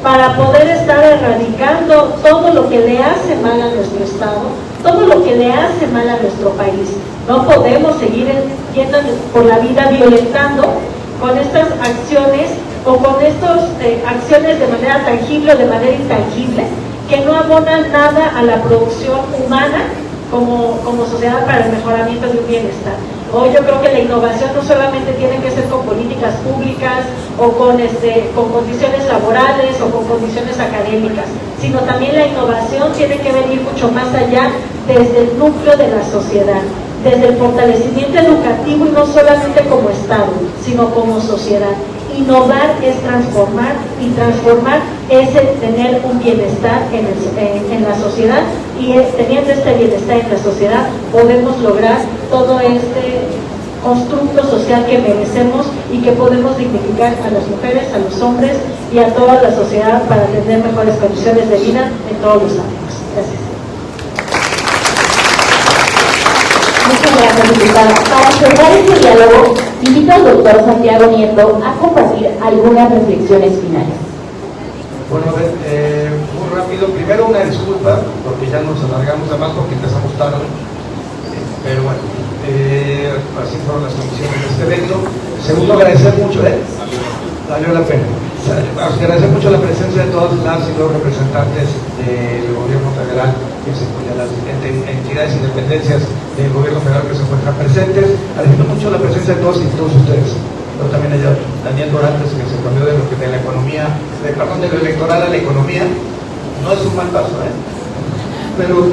para poder estar erradicando todo lo que le hace mal a nuestro Estado, todo lo que le hace mal a nuestro país. No podemos seguir yendo por la vida violentando con estas acciones o con estas acciones de manera tangible o de manera intangible, que no abonan nada a la producción humana como sociedad para el mejoramiento de un bienestar. Hoy yo creo que la innovación no solamente tiene que ser con políticas públicas o con condiciones laborales o con condiciones académicas, sino también la innovación tiene que venir mucho más allá, desde el núcleo de la sociedad, desde el fortalecimiento educativo, y no solamente como Estado, sino como sociedad. Innovar es transformar, y transformar es tener un bienestar en la sociedad, y teniendo este bienestar en la sociedad podemos lograr todo este constructo social que merecemos y que podemos dignificar a las mujeres, a los hombres y a toda la sociedad para tener mejores condiciones de vida en todos los ámbitos. Gracias. Muchas gracias, diputada. Para cerrar este diálogo, invito al doctor Santiago Nieto a compartir algunas reflexiones finales. Bueno, muy rápido. Primero, una disculpa, porque ya nos alargamos además porque empezamos tarde. Pero bueno, así fueron las condiciones de este evento. Segundo, agradecer mucho, valió la pena. Agradecer mucho la presencia de todas las y los representantes del gobierno federal, de las entidades y dependencias del gobierno federal que se encuentran presentes. Agradecer mucho la presencia de todos y todos ustedes. Pero también allá Daniel Dorantes, que se cambió de la economía, de lo electoral a la economía. No es un mal paso, pero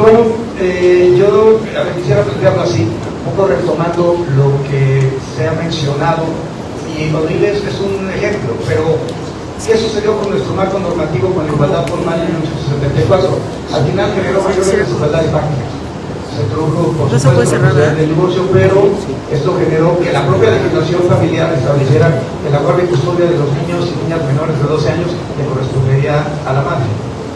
bueno, yo quisiera plantearlo así, un poco retomando lo que se ha mencionado, y Rodríguez es un ejemplo, pero ¿qué sucedió con nuestro marco normativo con la igualdad formal en 1974? Al final generó mayores desigualdades máximas. Se introdujo, por supuesto, la posibilidad del divorcio, pero esto generó que la propia legislación familiar estableciera que la guardia y custodia de los niños y niñas menores de 12 años le correspondería a la madre.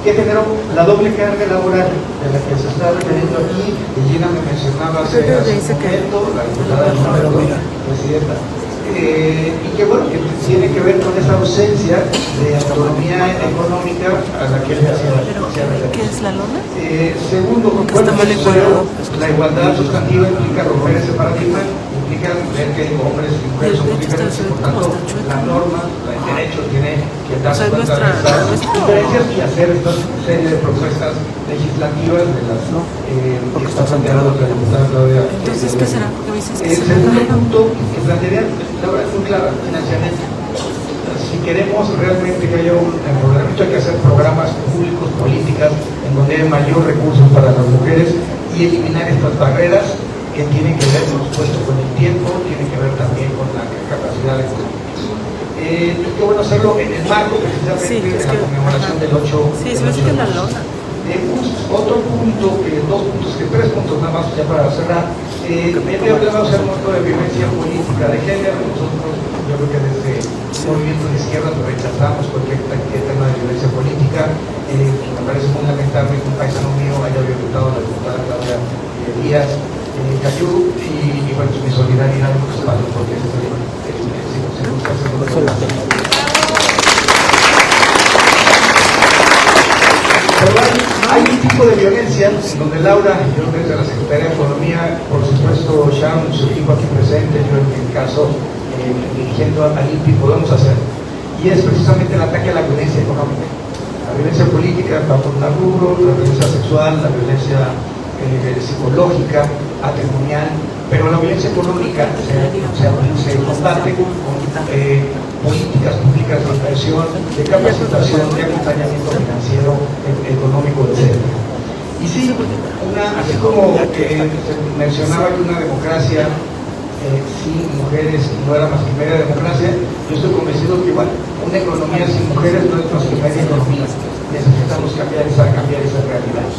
¿Qué generó? La doble carga laboral de la que se está refiriendo aquí, y Gina me mencionaba hace un momento, la diputada presidenta, y que bueno, que tiene que ver con esa ausencia de autonomía económica a la que se hacía referencia. ¿Qué es la lona? Segundo, bueno, la igualdad sustantiva implica romper ese paradigma, implica ver que hombres y mujeres somos diferentes, por tanto, la norma, el derecho tiene que darse cuenta de esas diferencias y hacer esta serie de propuestas legislativas de las que está planteando la diputada Claudia. Entonces, ¿qué será? El segundo punto que plantearía, la verdad es muy clara, financiamiento. Si queremos realmente que haya un empoderamiento, hay que hacer programas públicos, políticas, en donde haya mayor recursos para las mujeres y eliminar estas barreras que tienen que ver, por supuesto, con el tiempo, tienen que ver también con la capacidad económica. Qué bueno hacerlo en el marco precisamente de la conmemoración del 8. Sí, se ve que la lona. Otro punto, tres puntos nada más ya para cerrar. Debemos hacer un montón de violencia política de género. Nosotros, yo creo que desde el movimiento de izquierda rechazamos cualquier tema de violencia política. Me parece muy lamentable que un paisano mío haya violentado a la diputada Claudia Díaz Cayú, y bueno, mi solidaridad y respaldo porque hay un tipo de violencia donde Laura, yo desde la Secretaría de Economía, por supuesto Sharon, su equipo aquí presente, yo en mi caso dirigiendo al INPI, podemos hacer, y es precisamente el ataque a la violencia económica. La violencia política va por un rubro, la violencia sexual, la violencia psicológica, patrimonial, pero la violencia económica se combate con políticas públicas de inversión, de capacitación, de acompañamiento financiero, económico, etc. Y sí, así como se mencionaba que una democracia sin mujeres no era más que media democracia, yo estoy convencido que igual una economía sin mujeres no es más que media economía. Necesitamos cambiar esa realidad.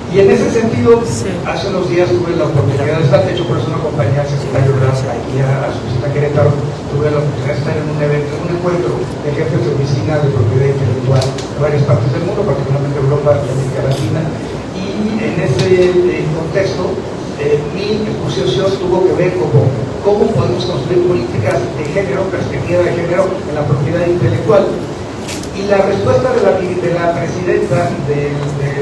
Y en ese sentido, hace unos días tuve la oportunidad de estar, de hecho por eso no acompañé al secretario Blas aquí a su visita a Querétaro, tuve la oportunidad de estar en un evento, en un encuentro de jefes de oficina de propiedad intelectual de varias partes del mundo, particularmente Europa y América Latina, y en ese contexto mi exposición tuvo que ver con cómo podemos construir políticas de género, perspectiva de género en la propiedad intelectual. Y la respuesta de la presidenta de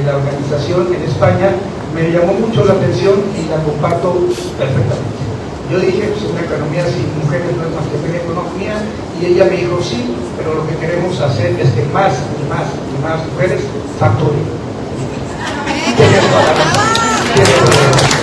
la organización en España me llamó mucho la atención y la comparto perfectamente. Yo dije, pues una economía sin mujeres no es más que media economía, y ella me dijo, sí, pero lo que queremos hacer es que más y más mujeres facturen. Tienes toda la razón.